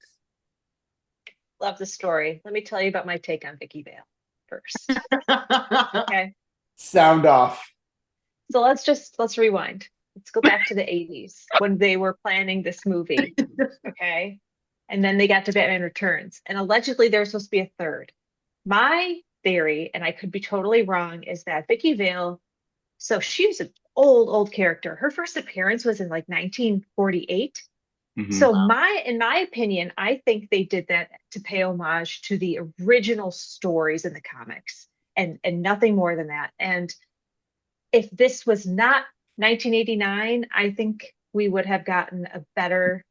Love the story. Let me tell you about my take on Vicky Vale first. Okay. Sound off. So let's rewind. Let's go back to the 80s when they were planning this movie. Okay. And then they got to Batman Returns. And allegedly there was supposed to be a third. My theory, and I could be totally wrong, is that Vicky Vale, so she was an old character. Her first appearance was in like 1948. So in my opinion, I think they did that to pay homage to the original stories in the comics and nothing more than that. And if this was not 1989, I think we would have gotten a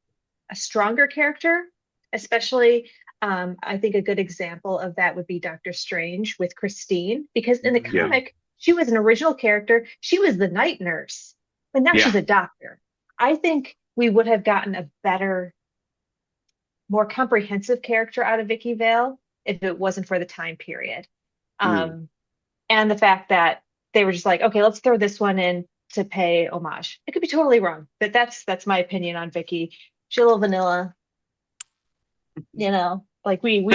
stronger character, especially I think a good example of that would be Doctor Strange with Christine, because in the comic, she was an original character. She was the night nurse, but now she's a doctor. I think we would have gotten a better more comprehensive character out of Vicky Vale if it wasn't for the time period. And the fact that they were just like, okay, let's throw this one in to pay homage. It could be totally wrong, but that's my opinion on Vicky. She's a little vanilla, you know, like we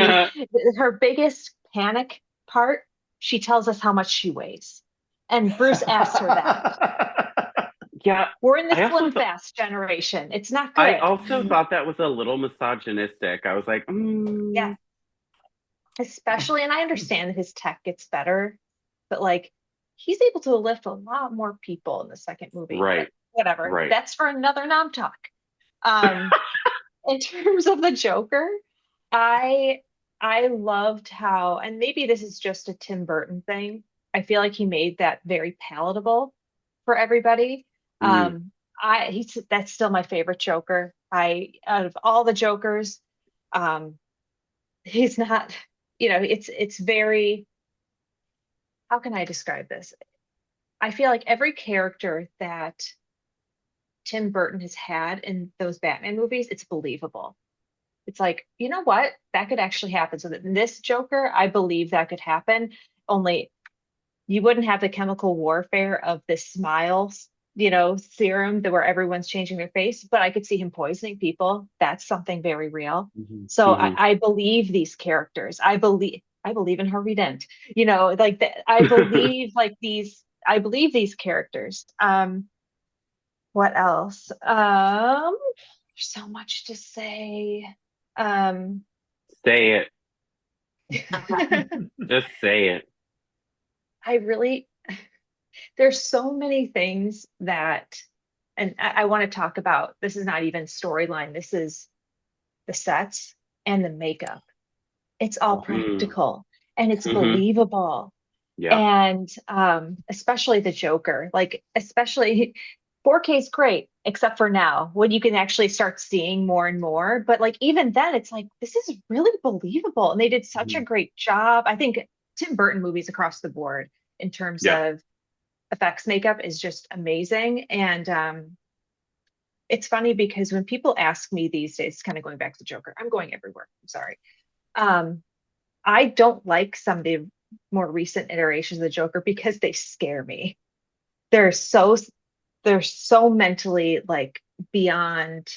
her biggest panic part, she tells us how much she weighs. And Bruce asks her that. Yeah. We're in the slim fast generation. It's not good. I also thought that was a little misogynistic. I was like, yeah. Especially, and I understand that his tech gets better, but like he's able to lift a lot more people in the second movie. Right. Whatever. Right. That's for another Nom Talk. In terms of the Joker, I loved how, and maybe this is just a Tim Burton thing. I feel like he made that very palatable for everybody. That's still my favorite Joker. Out of all the Jokers, he's not, it's very, how can I describe this? I feel like every character that Tim Burton has had in those Batman movies, it's believable. It's like, you know what? That could actually happen. So that in this Joker, I believe that could happen. Only you wouldn't have the chemical warfare of this smiles, serum where everyone's changing their face, but I could see him poisoning people. That's something very real. So I believe these characters. I believe in Harvey Dent, like that. I believe I believe these characters. What else? There's so much to say. Say it. Just say it. There's so many things that, and I want to talk about, this is not even storyline. This is the sets and the makeup. It's all practical and it's believable. Yeah. And especially the Joker, especially 4K is great, except for now when you can actually start seeing more and more. But even then, it's like, this is really believable. And they did such a great job. I think Tim Burton movies across the board in terms of effects makeup is just amazing. And it's funny because when people ask me these days, kind of going back to Joker, I'm going everywhere. I'm sorry. I don't like some of the more recent iterations of the Joker because they scare me. They're so mentally beyond.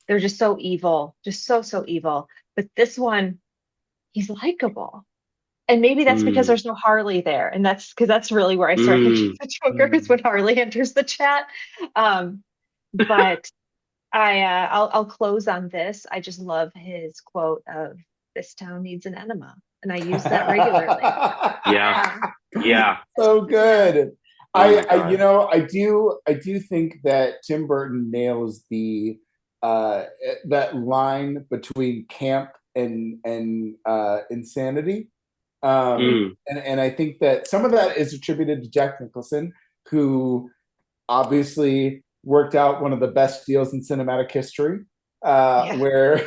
They're just so evil, just so evil. But this one, he's likable. And maybe that's because there's no Harley there. And that's because that's really where I start thinking the Joker is when Harley enters the chat. But I'll close on this. I just love his quote of "This town needs an enema," and I use that regularly. Yeah. So good. I do think that Tim Burton nails the that line between camp and insanity. And I think that some of that is attributed to Jack Nicholson, who obviously worked out one of the best deals in cinematic history. Where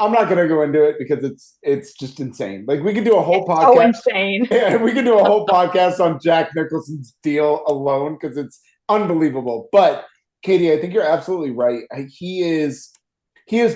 I'm not going to go into it because it's just insane. Like we could do a whole podcast. So insane. Yeah, we could do a whole podcast on Jack Nicholson's deal alone because it's unbelievable. But Katie, I think you're absolutely right. He is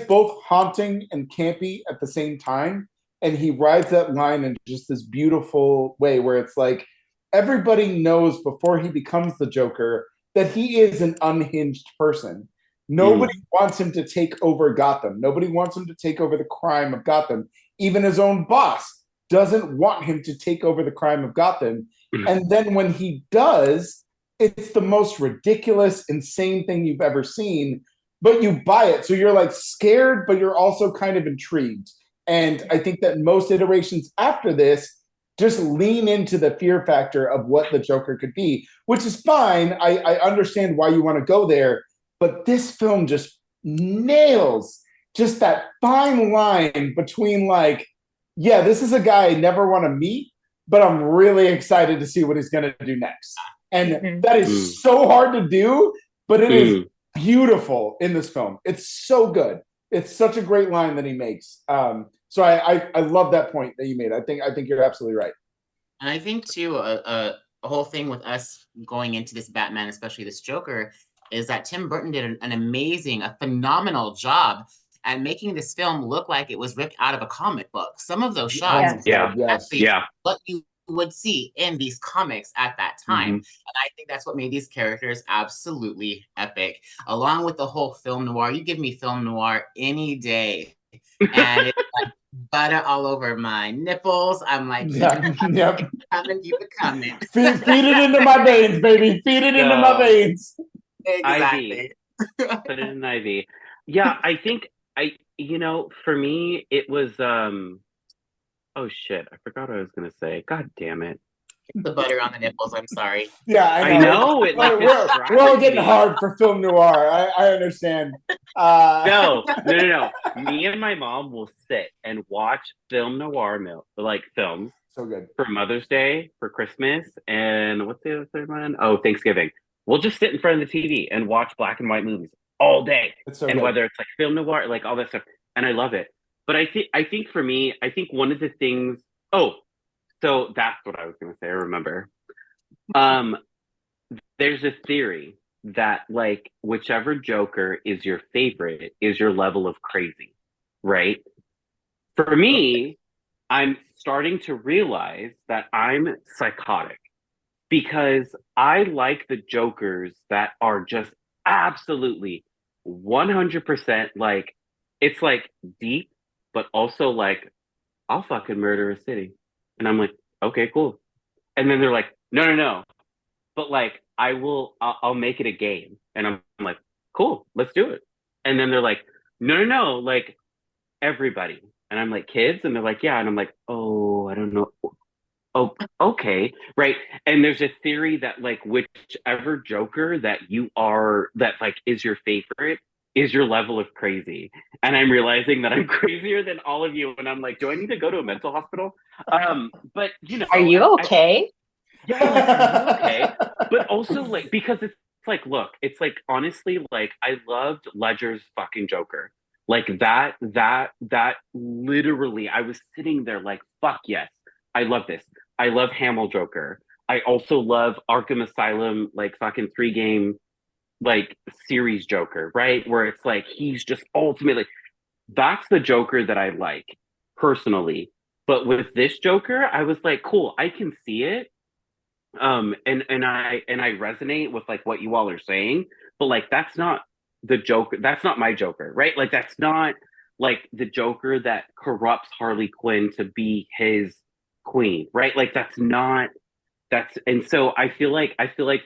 both haunting and campy at the same time, and he rides that line in just this beautiful way where it's like everybody knows before he becomes the Joker that he is an unhinged person. Nobody wants him to take over Gotham. Nobody wants him to take over the crime of Gotham. Even his own boss doesn't want him to take over the crime of Gotham. And then when he does, it's the most ridiculous, insane thing you've ever seen, but you buy it. So you're scared, but you're also kind of intrigued. And I think that most iterations after this just lean into the fear factor of what the Joker could be, which is fine. I understand why you want to go there. But this film just nails just that fine line between this is a guy I never want to meet, but I'm really excited to see what he's going to do next. And that is so hard to do, but it is beautiful in this film. It's so good. It's such a great line that he makes. So I love that point that you made. I think you're absolutely right. And I think too, a whole thing with us going into this Batman, especially this Joker, is that Tim Burton did an amazing, a phenomenal job at making this film look like it was ripped out of a comic book. Some of those shots, Yeah. actually Yeah. what you would see in these comics at that time. And I think that's what made these characters absolutely epic. Along with the whole film noir, you give me film noir any day. And it's like butter all over my nipples. I'm like, keep it coming. Feed it into my veins, baby. Feed it into my veins. Exactly. Put it in IV. Yeah, I think for me it was oh shit, I forgot what I was gonna say. God damn it. The butter on the nipples, I'm sorry. Yeah, I know. We're all getting hard for film noir. I understand. No. Me and my mom will sit and watch film noir films. So good. For Mother's Day, for Christmas, and what's the other third one? Oh, Thanksgiving. We'll just sit in front of the TV and watch black and white movies all day. So and good. Whether it's like film noir, like all that stuff. And I love it. But I think for me, I think one of the things, so that's what I was going to say. I remember. There's a theory that like whichever Joker is your favorite is your level of crazy, right? For me, I'm starting to realize that I'm psychotic because I like the Jokers that are just absolutely 100% like, it's like deep, but also like, I'll fucking murder a city. And I'm like, okay, cool. And then they're like, no. But like, I'll make it a game. And I'm like, cool, let's do it. And then they're like, no, like everybody. And I'm like, kids? And they're like, yeah. And I'm like, oh, I don't know. Oh, okay. Right. And there's a theory that like whichever Joker that you are, that like is your favorite, is your level of crazy. And I'm realizing that I'm crazier than all of you. And I'm like, do I need to go to a mental hospital? But are you okay? Yeah, like, are you okay? But also like, because it's like, look, it's like, honestly, like I loved Ledger's fucking Joker. Like that literally, I was sitting there like, fuck yes, I love this. I love Hamill Joker. I also love Arkham Asylum, like fucking 3-game, like series Joker, right? Where it's like, he's just ultimately, that's the Joker that I like personally. But with this Joker, I was like, cool, I can see it. And I resonate with like what you all are saying, but like, that's not the Joker. That's not my Joker, right? Like, that's not like the Joker that corrupts Harley Quinn to be his queen, right? Like, and so I feel like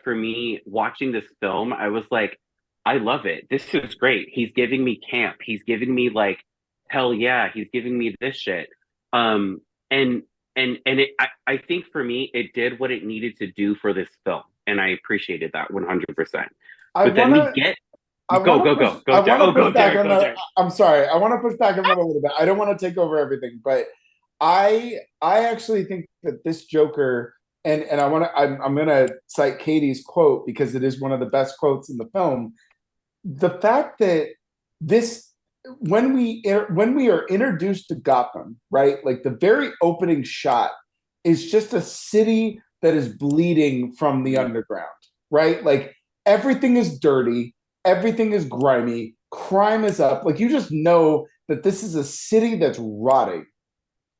for me watching this film, I was like, I love it. This is great. He's giving me camp. He's giving me like, hell yeah, he's giving me this shit. And I think for me, it did what it needed to do for this film. And I appreciated that 100%. But then we get, go. I'm sorry. I want to push back on that a little bit. I don't want to take over everything, but I actually think that this Joker, and I'm going to cite Katie's quote because it is one of the best quotes in the film. The fact that when we are introduced to Gotham, right? Like the very opening shot is just a city that is bleeding from the underground, right? Like everything is dirty, everything is grimy, crime is up. Like you just know that this is a city that's rotting.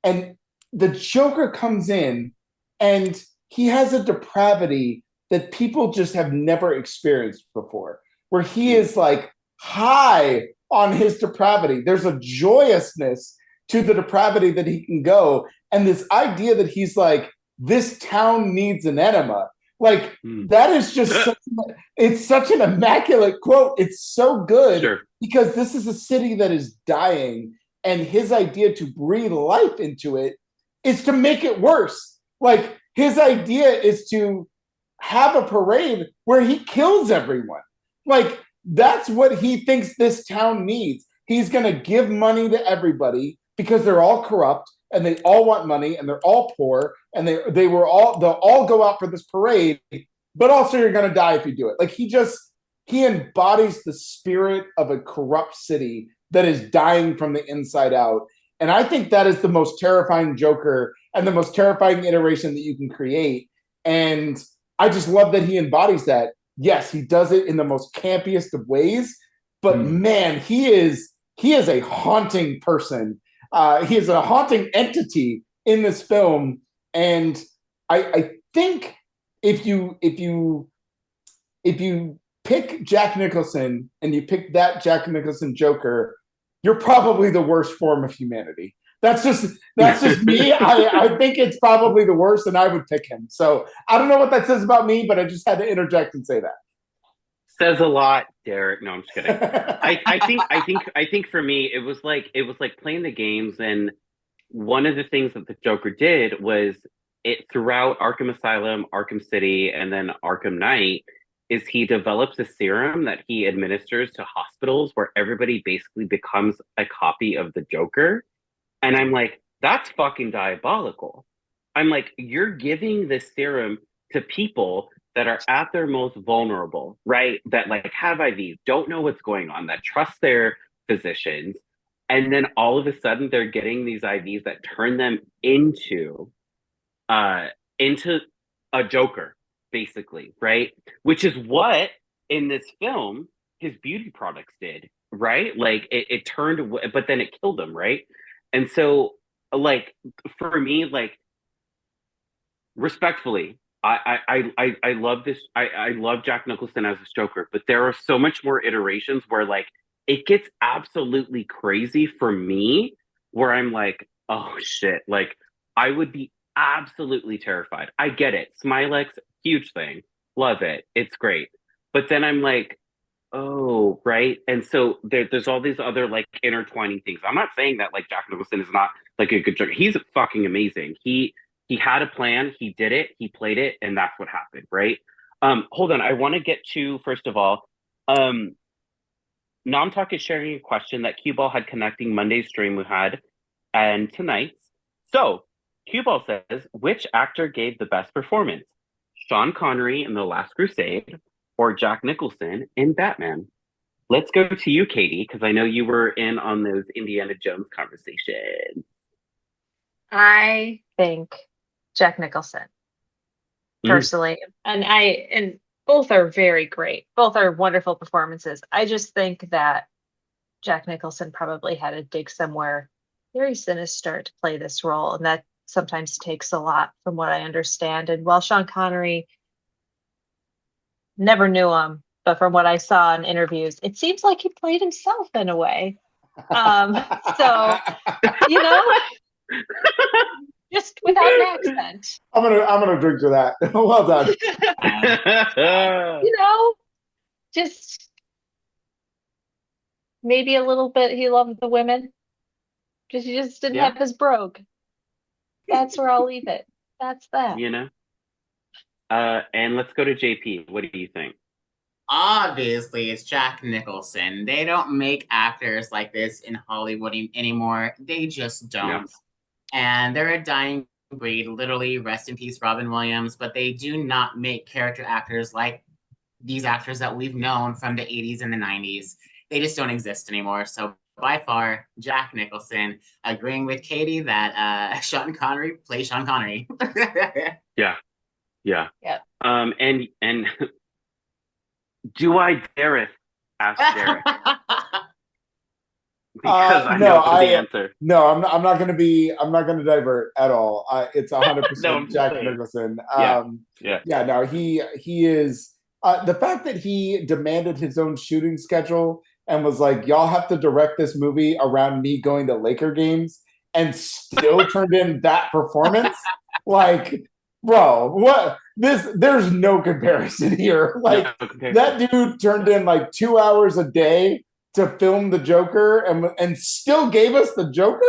And the Joker comes in and he has a depravity that people just have never experienced before, where he is like high on his depravity. There's a joyousness to the depravity that he can go. And this idea that he's like, this town needs an enema. Like, that is just, it's such an immaculate quote. It's so good because this is a city that is dying. And his idea to breathe life into it is to make it worse. Like, his idea is to have a parade where he kills everyone. Like, that's what he thinks this town needs. He's going to give money to everybody because they're all corrupt and they all want money and they're all poor and they'll all go out for this parade, but also you're going to die if you do it. Like he embodies the spirit of a corrupt city that is dying from the inside out. And I think that is the most terrifying Joker and the most terrifying iteration that you can create. And I just love that he embodies that. yes, he does it in the most campiest of ways, but man, he is a haunting person. He is a haunting entity in this film, and I think if you pick Jack Nicholson and you pick that Jack Nicholson Joker, you're probably the worst form of humanity. That's just me. I think it's probably the worst, and I would pick him. So I don't know what that says about me, but I just had to interject and say that. Says a lot, Derek. No, I'm just kidding. I think for me, it was like playing the games, and one of the things that the Joker did was it throughout Arkham Asylum, Arkham City, and then Arkham Knight is he develops a serum that he administers to hospitals where everybody basically becomes a copy of the Joker. And I'm like, that's fucking diabolical. I'm like, you're giving this serum to people that are at their most vulnerable, right? That like have IVs, don't know what's going on, that trust their physicians. And then all of a sudden they're getting these IVs that turn them into a Joker, basically, right? Which is what in this film his beauty products did, right? Like it turned, but then it killed him, right? And so, like for me, like respectfully, I love this. I love Jack Nicholson as this Joker, but there are so much more iterations where like it gets absolutely crazy for me, where I'm like, oh shit, like I would be absolutely terrified. I get it. Smilex, huge thing. Love it. It's great. But then I'm like, oh, right. And so there's all these other like intertwining things. I'm not saying that like Jack Nicholson is not like a good Joker. He's fucking amazing. He had a plan, he did it, he played it, and that's what happened, right? Hold on, I want to get to, first of all, Nom Talk is sharing a question that Cue Ball had connecting Monday's stream we had and tonight's. So, Cue Ball says, which actor gave the best performance? Sean Connery in The Last Crusade or Jack Nicholson in Batman? Let's go to you, Katie, because I know you were in on those Indiana Jones conversations. I think Jack Nicholson, personally. And both are very great. Both are wonderful performances. I just think that Jack Nicholson probably had to dig somewhere very sinister to play this role. And that sometimes takes a lot from what I understand. And while Sean Connery, never knew him, but from what I saw in interviews, it seems like he played himself in a way. So, you know, just without an accent. I'm gonna drink to that. Well done. You know, just maybe a little bit he loved the women. He just didn't have his brogue. That's where I'll leave it. That's that. You know? And let's go to JP. What do you think? Obviously, it's Jack Nicholson. They don't make actors like this in Hollywood anymore. They just don't. Yeah. And they're a dying breed, literally, rest in peace, Robin Williams. But they do not make character actors like these actors that we've known from the 80s and the 90s. They just don't exist anymore. So by far, Jack Nicholson, agreeing with Katie that Sean Connery plays Sean Connery. Yeah. Yeah. And do I dareth ask Derek? Because I know the answer. No, I'm not going to divert at all. It's 100% Jack Nicholson. No, he is. The fact that he demanded his own shooting schedule and was like, y'all have to direct this movie around me going to Laker games, and still turned in that performance. Like, bro, what? There's no comparison here. Like, that dude turned in like 2 hours a day to film the Joker and still gave us the Joker.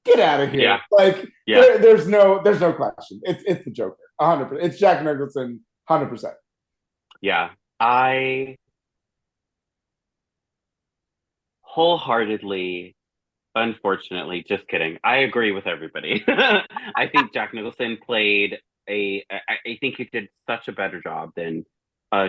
Get out of here. Yeah. Like, there's no question. It's the Joker. 100%. It's Jack Nicholson. 100%. Yeah. I wholeheartedly, unfortunately, just kidding. I agree with everybody. I think Jack Nicholson played I think he did such a better job than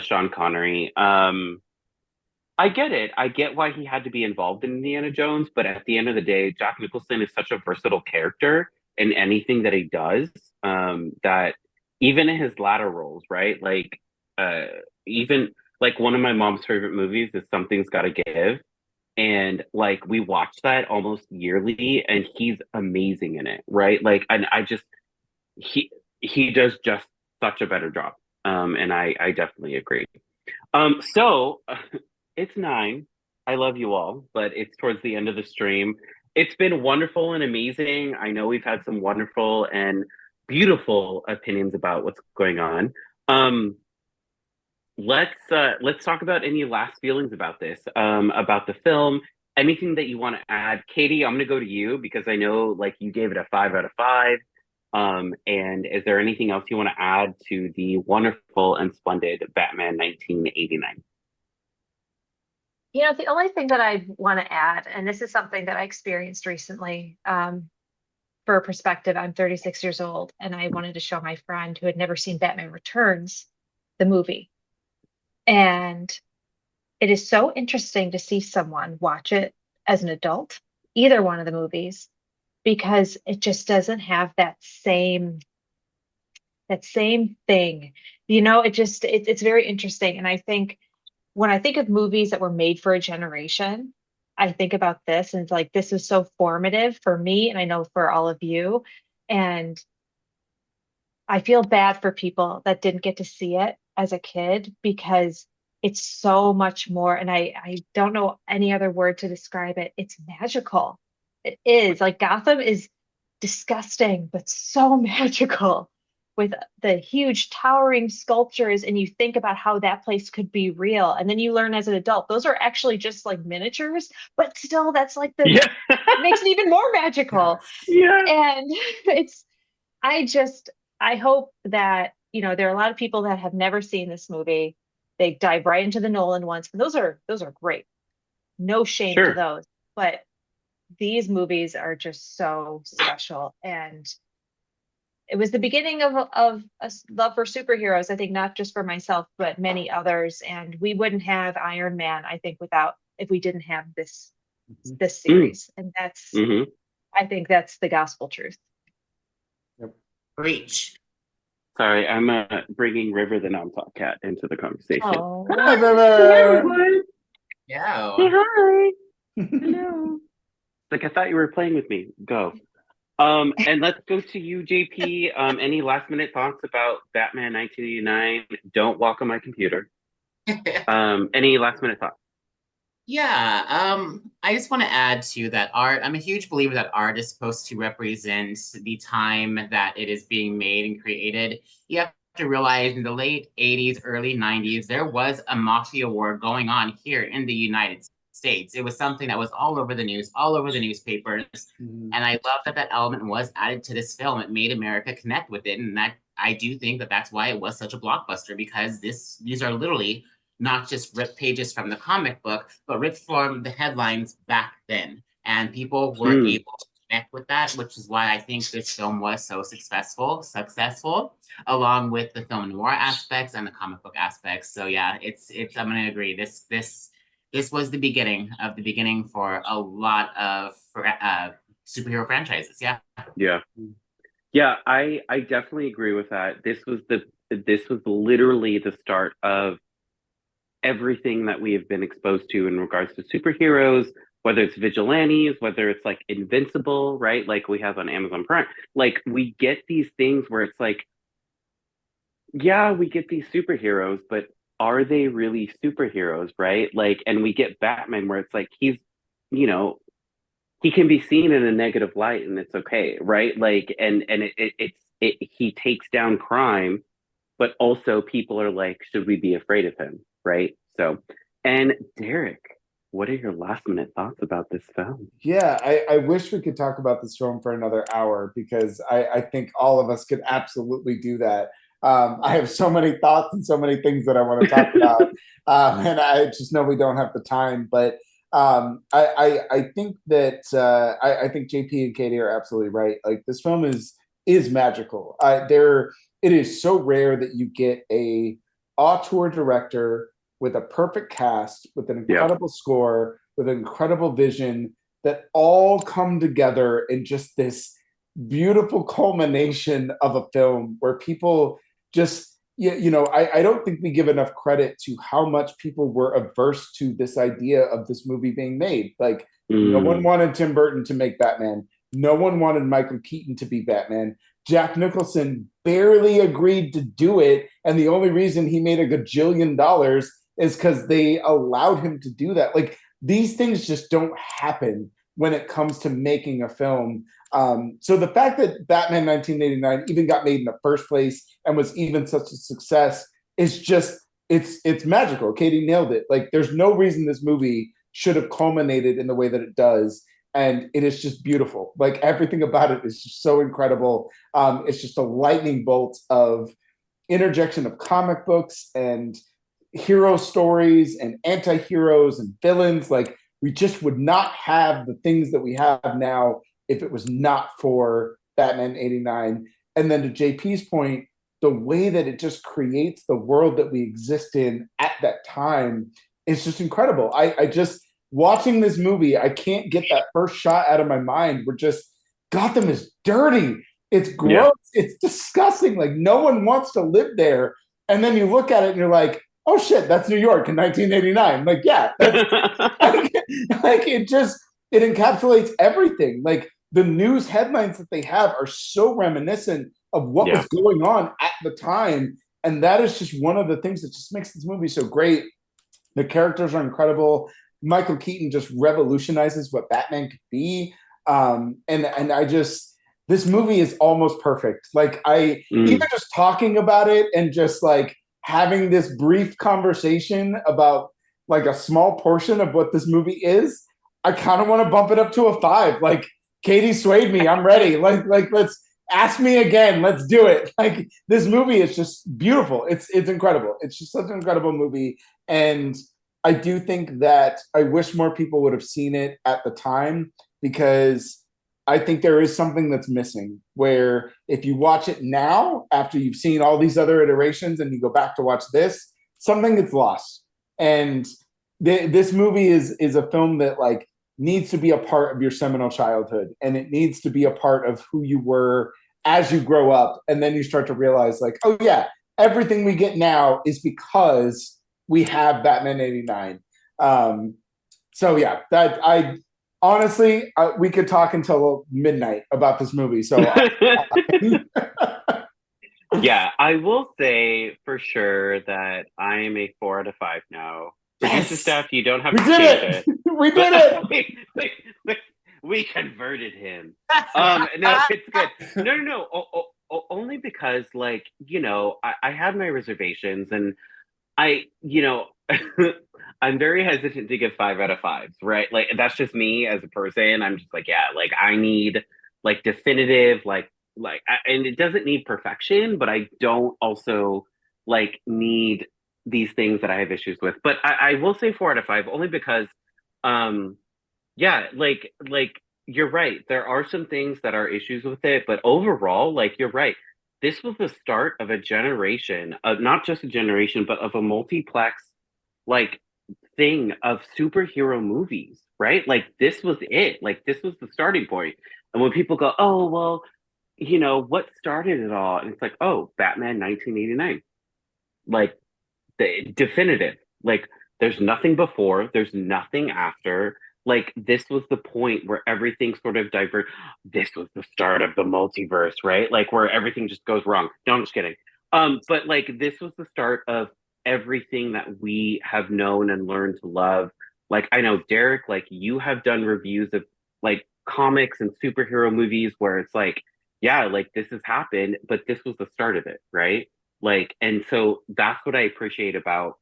Sean Connery. I get it. I get why he had to be involved in Indiana Jones, but at the end of the day, Jack Nicholson is such a versatile character in anything that he does, that even in his latter roles, right? Like, even like one of my mom's favorite movies is Something's Gotta Give. And like we watch that almost yearly, and he's amazing in it, right? Like, and I just he he does just such a better job. And I definitely agree. So it's 9. I love you all, but it's towards the end of the stream. It's been wonderful and amazing. I know we've had some wonderful and beautiful opinions about what's going on. Um, let's talk about any last feelings about this, about the film. Anything that you want to add, Katie? I'm gonna go to you because I know like you gave it a 5 out of 5. And is there anything else you want to add to the wonderful and splendid Batman 1989? The only thing that I want to add, and this is something that I experienced recently, for perspective, I'm 36 years old, and I wanted to show my friend who had never seen Batman Returns the movie. And it is so interesting to see someone watch it as an adult, either one of the movies, because it just doesn't have that same thing. It's very interesting. And I think when I think of movies that were made for a generation, I think about this and it's like this is so formative for me and I know for all of you. And I feel bad for people that didn't get to see it as a kid because it's so much more. And I don't know any other word to describe it. It's magical. It is like Gotham is disgusting, but so magical with the huge towering sculptures. And you think about how that place could be real. And then you learn as an adult, those are actually just like miniatures, but still, that's like Yeah, it makes it even more magical. yeah, And it's, I just, I hope that, there are a lot of people that have never seen this movie. They dive right into the Nolan ones, and those are great. No shame to sure. those. But these movies are just so special. And it was the beginning of a love for superheroes, I think, not just for myself, but many others. And we wouldn't have Iron Man, I think, if we didn't have this Mm, series. And that's, hmm. I think that's the gospel truth. Yep. Preach. Sorry, I'm bringing River the Nom Talk cat into the conversation. Oh, Hi, Hey, River. everyone. Say Yeah. hi. Hello. Like I thought you were playing with me. Go. And let's go to you, JP. Any last minute thoughts about Batman 1989? Don't walk on my computer. Any last minute thoughts? Yeah, I just want to add to that art. I'm a huge believer that art is supposed to represent the time that it is being made and created. You have to realize in the late 80s, early 90s, there was a mafia war going on here in the United States. It was something that was all over the news, all over the newspapers. Mhm. And I love that that element was added to this film. It made America connect with it. And that I do think that that's why it was such a blockbuster, because these are literally not just ripped pages from the comic book, but ripped from the headlines back then. And people were Mm, able to connect with that, which is why I think this film was so successful, along with the film noir aspects and the comic book aspects. So yeah, it's I'm gonna agree. This was the beginning for a lot of superhero franchises. Yeah. yeah. Yeah, I definitely agree with that. This was literally the start of everything that we have been exposed to in regards to superheroes, whether it's vigilantes, whether it's like Invincible, right? Like we have on Amazon Prime. Like we get these things where it's like, yeah, we get these superheroes, but are they really superheroes, right? Like, and we get Batman where it's like you know, he can be seen in a negative light and it's okay, right? Like, and he takes down crime, but also people are like, should we be afraid of him, right? So, and Derek, what are your last minute thoughts about this film? Yeah, I wish we could talk about this film for another hour because I think all of us could absolutely do that. I have so many thoughts and so many things that I want to talk about, and I just know we don't have the time. But I think that I think JP and Katie are absolutely right. Like this film is magical. It is so rare that you get a auteur director with a perfect cast, with an Yeah. incredible score, with an incredible vision that all come together in just this beautiful culmination of a film where people just I don't think we give enough credit to how much people were averse to this idea of this movie being made. Like, no one wanted Tim Burton to make Batman. No one wanted Michael Keaton to be Batman. Jack Nicholson barely agreed to do it, and the only reason he made $1 gajillion is because they allowed him to do that. Like, these things just don't happen when it comes to making a film. So the fact that Batman 1989 even got made in the first place and was even such a success is just, it's magical. Katie nailed it. Like, there's no reason this movie should have culminated in the way that it does. And it is just beautiful. Like, everything about it is just so incredible. It's just a lightning bolt of interjection of comic books and hero stories and anti-heroes and villains. Like, we just would not have the things that we have now if it was not for Batman 89. And then to JP's point, the way that it just creates the world that we exist in at that time is just incredible. I just, watching this movie, I can't get that first shot out of my mind. We're just, Gotham is dirty. It's gross. Yeah. It's disgusting. Like, no one wants to live there. And then you look at it and you're like, oh shit, that's New York in 1989. Like, yeah, that's, like it encapsulates everything. Like, the news headlines that they have are so reminiscent of what was going on at the time. And that is just one of the things that just makes this movie so great. The characters are incredible. Michael Keaton just revolutionizes what Batman could be. And I just, this movie is almost perfect. Like, even just talking about it and just like having this brief conversation about like a small portion of what this movie is, I kind of want to bump it up to a 5. Like, Katie swayed me. I'm ready. Like let's ask me again. Let's do it. Like, this movie is just beautiful. It's incredible. It's just such an incredible movie. And I do think that I wish more people would have seen it at the time, because I think there is something that's missing, where if you watch it now, after you've seen all these other iterations and you go back to watch this, something gets lost. And this movie is a film that like needs to be a part of your seminal childhood, and it needs to be a part of who you were as you grow up. And then you start to realize like, oh yeah, everything we get now is because we have Batman 89. So yeah, that honestly, we could talk until midnight about this movie. So yeah, I will say for sure that I am a 4 out of 5 now. Producer Steph, you don't have to change it. We did it. We converted him. No, it's good. No. Only because, like, I had my reservations, and I'm very hesitant to give 5 out of 5s, right? Like, that's just me as a person. I'm just like, yeah, like, I need like definitive, and it doesn't need perfection, but I don't also like need these things that I have issues with. But I will say 4 out of 5 only because, like you're right. There are some things that are issues with it, but overall, like, you're right. This was the start of a generation, not just a generation, but of a multiplex, like, thing of superhero movies, right? Like, this was it. Like, this was the starting point. And when people go, oh, well, what started it all? And it's like, oh, Batman 1989. Like, the definitive. Like, there's nothing before, there's nothing after. Like, this was the point where everything sort of diverged. This was the start of the multiverse, right? Like, where everything just goes wrong. No, I'm just kidding. But like, this was the start of everything that we have known and learned to love. Like, I know, Derrick, like, you have done reviews of like comics and superhero movies where it's like, yeah, like, this has happened, but this was the start of it, right? Like, and so that's what I appreciate about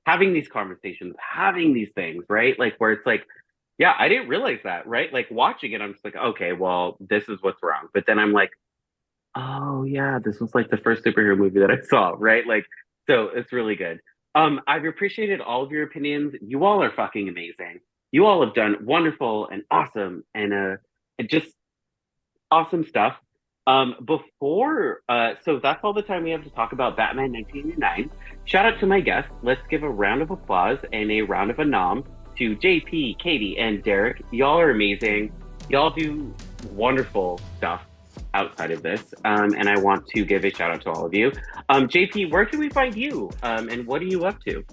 having these conversations, having these things, right? Like, where it's like, yeah, I didn't realize that, right? Like, watching it, I'm just like, okay, well, this is what's wrong. But then I'm like, oh yeah, this was like the first superhero movie that I saw, right? Like, so it's really good. I've appreciated all of your opinions. You all are fucking amazing. You all have done wonderful and awesome and just awesome stuff. So that's all the time we have to talk about Batman 1989. Shout out to my guests. Let's give a round of applause and a round of a nom to JP, Katie, and Derrick. Y'all are amazing. Y'all do wonderful stuff. outside of this, and I want to give a shout out to all of you. JP, where can we find you, and what are you up to?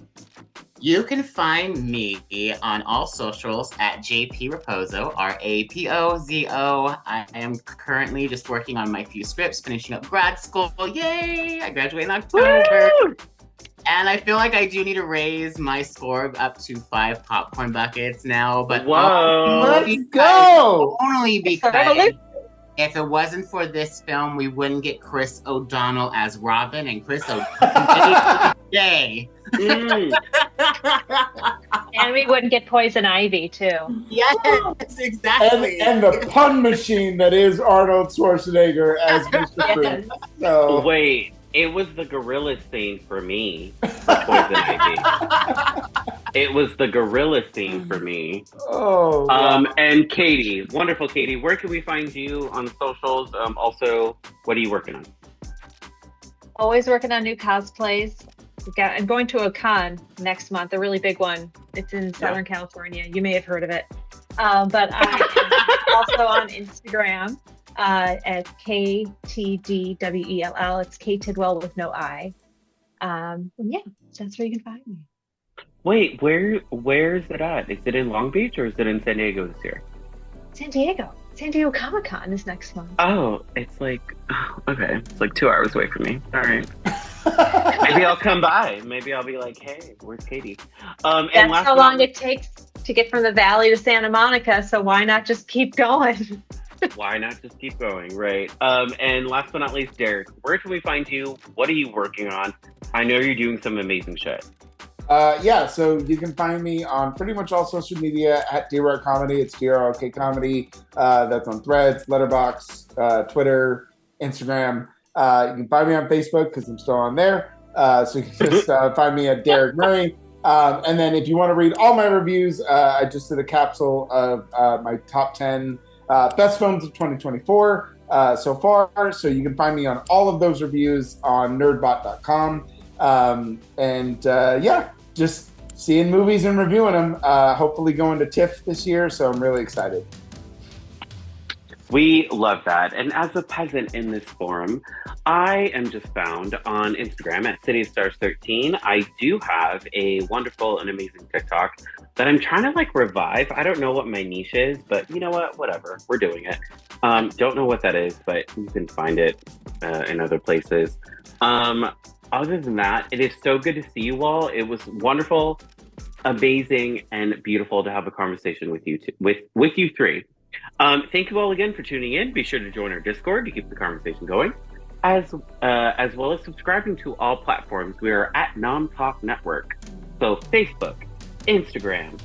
You can find me on all socials at JP Rapozo, Rapozo. I am currently just working on my few scripts, finishing up grad school. Yay! I graduate in October. Woo! And I feel like I do need to raise my score up to 5 popcorn buckets now. But Whoa! Let's go! Only because Revolution. if it wasn't for this film, we wouldn't get Chris O'Donnell as Robin and Chris O'Donnell. Yay! Mm. And we wouldn't get Poison Ivy too. Yes, exactly. And the pun machine that is Arnold Schwarzenegger as Mr. Freeze. So Wait, it was the gorilla scene for me. For Poison Ivy. It was the gorilla scene for me. oh wow. And Katie, wonderful Katie, where can we find you on socials? Also, what are you working on? Always working on new cosplays. I'm going to a con next month, a really big one. It's in Southern California. You may have heard of it. But I am also on Instagram at KTDWELL. It's K Tidwell with no I. And yeah, so that's where you can find me. Wait, where's it at? Is it in Long Beach or is it in San Diego this year? San Diego. San Diego Comic-Con is next month. Oh, it's like, okay. It's like 2 hours away from me. All right. Maybe I'll come by. Maybe I'll be like, hey, where's Katie? And That's last how but not long it takes to get from the Valley to Santa Monica, so why not just keep going? Why not just keep going, right? And last but not least, Derrick, where can we find you? What are you working on? I know you're doing some amazing shit. Yeah, so you can find me on pretty much all social media at DROK Comedy. It's DROK Comedy. That's on Threads, Letterboxd, Twitter, Instagram. You can find me on Facebook because I'm still on there. So you can just find me at Derrick Murray. And then if you want to read all my reviews, I just did a capsule of my top 10 best films of 2024 so far. So you can find me on all of those reviews on nerdbot.com. Yeah, just seeing movies and reviewing them. Hopefully going to TIFF this year, so I'm really excited. We love that. And as a peasant in this forum, I am just found on Instagram at CityStars13. I do have a wonderful and amazing TikTok that I'm trying to like revive. I don't know what my niche is, but you know what? Whatever. We're doing it. Don't know what that is, but you can find it in other places. Other than that, it is so good to see you all. It was wonderful, amazing, and beautiful to have a conversation with you with you three. Thank you all again for tuning in. Be sure to join our Discord to keep the conversation going, as well as subscribing to all platforms. We are at Nom Talk Network, so Facebook, Instagram,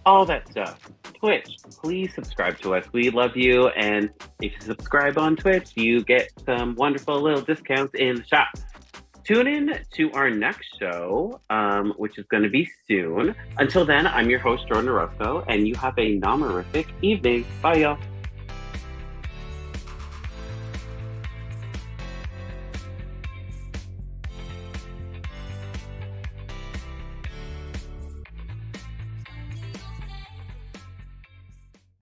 all that stuff. Twitch, please subscribe to us. We love you, and if you subscribe on Twitch, you get some wonderful little discounts in the shop. Tune in to our next show, which is going to be soon. Until then, I'm your host, Jordyn Orozco, and you have a nomerific evening. Bye, y'all.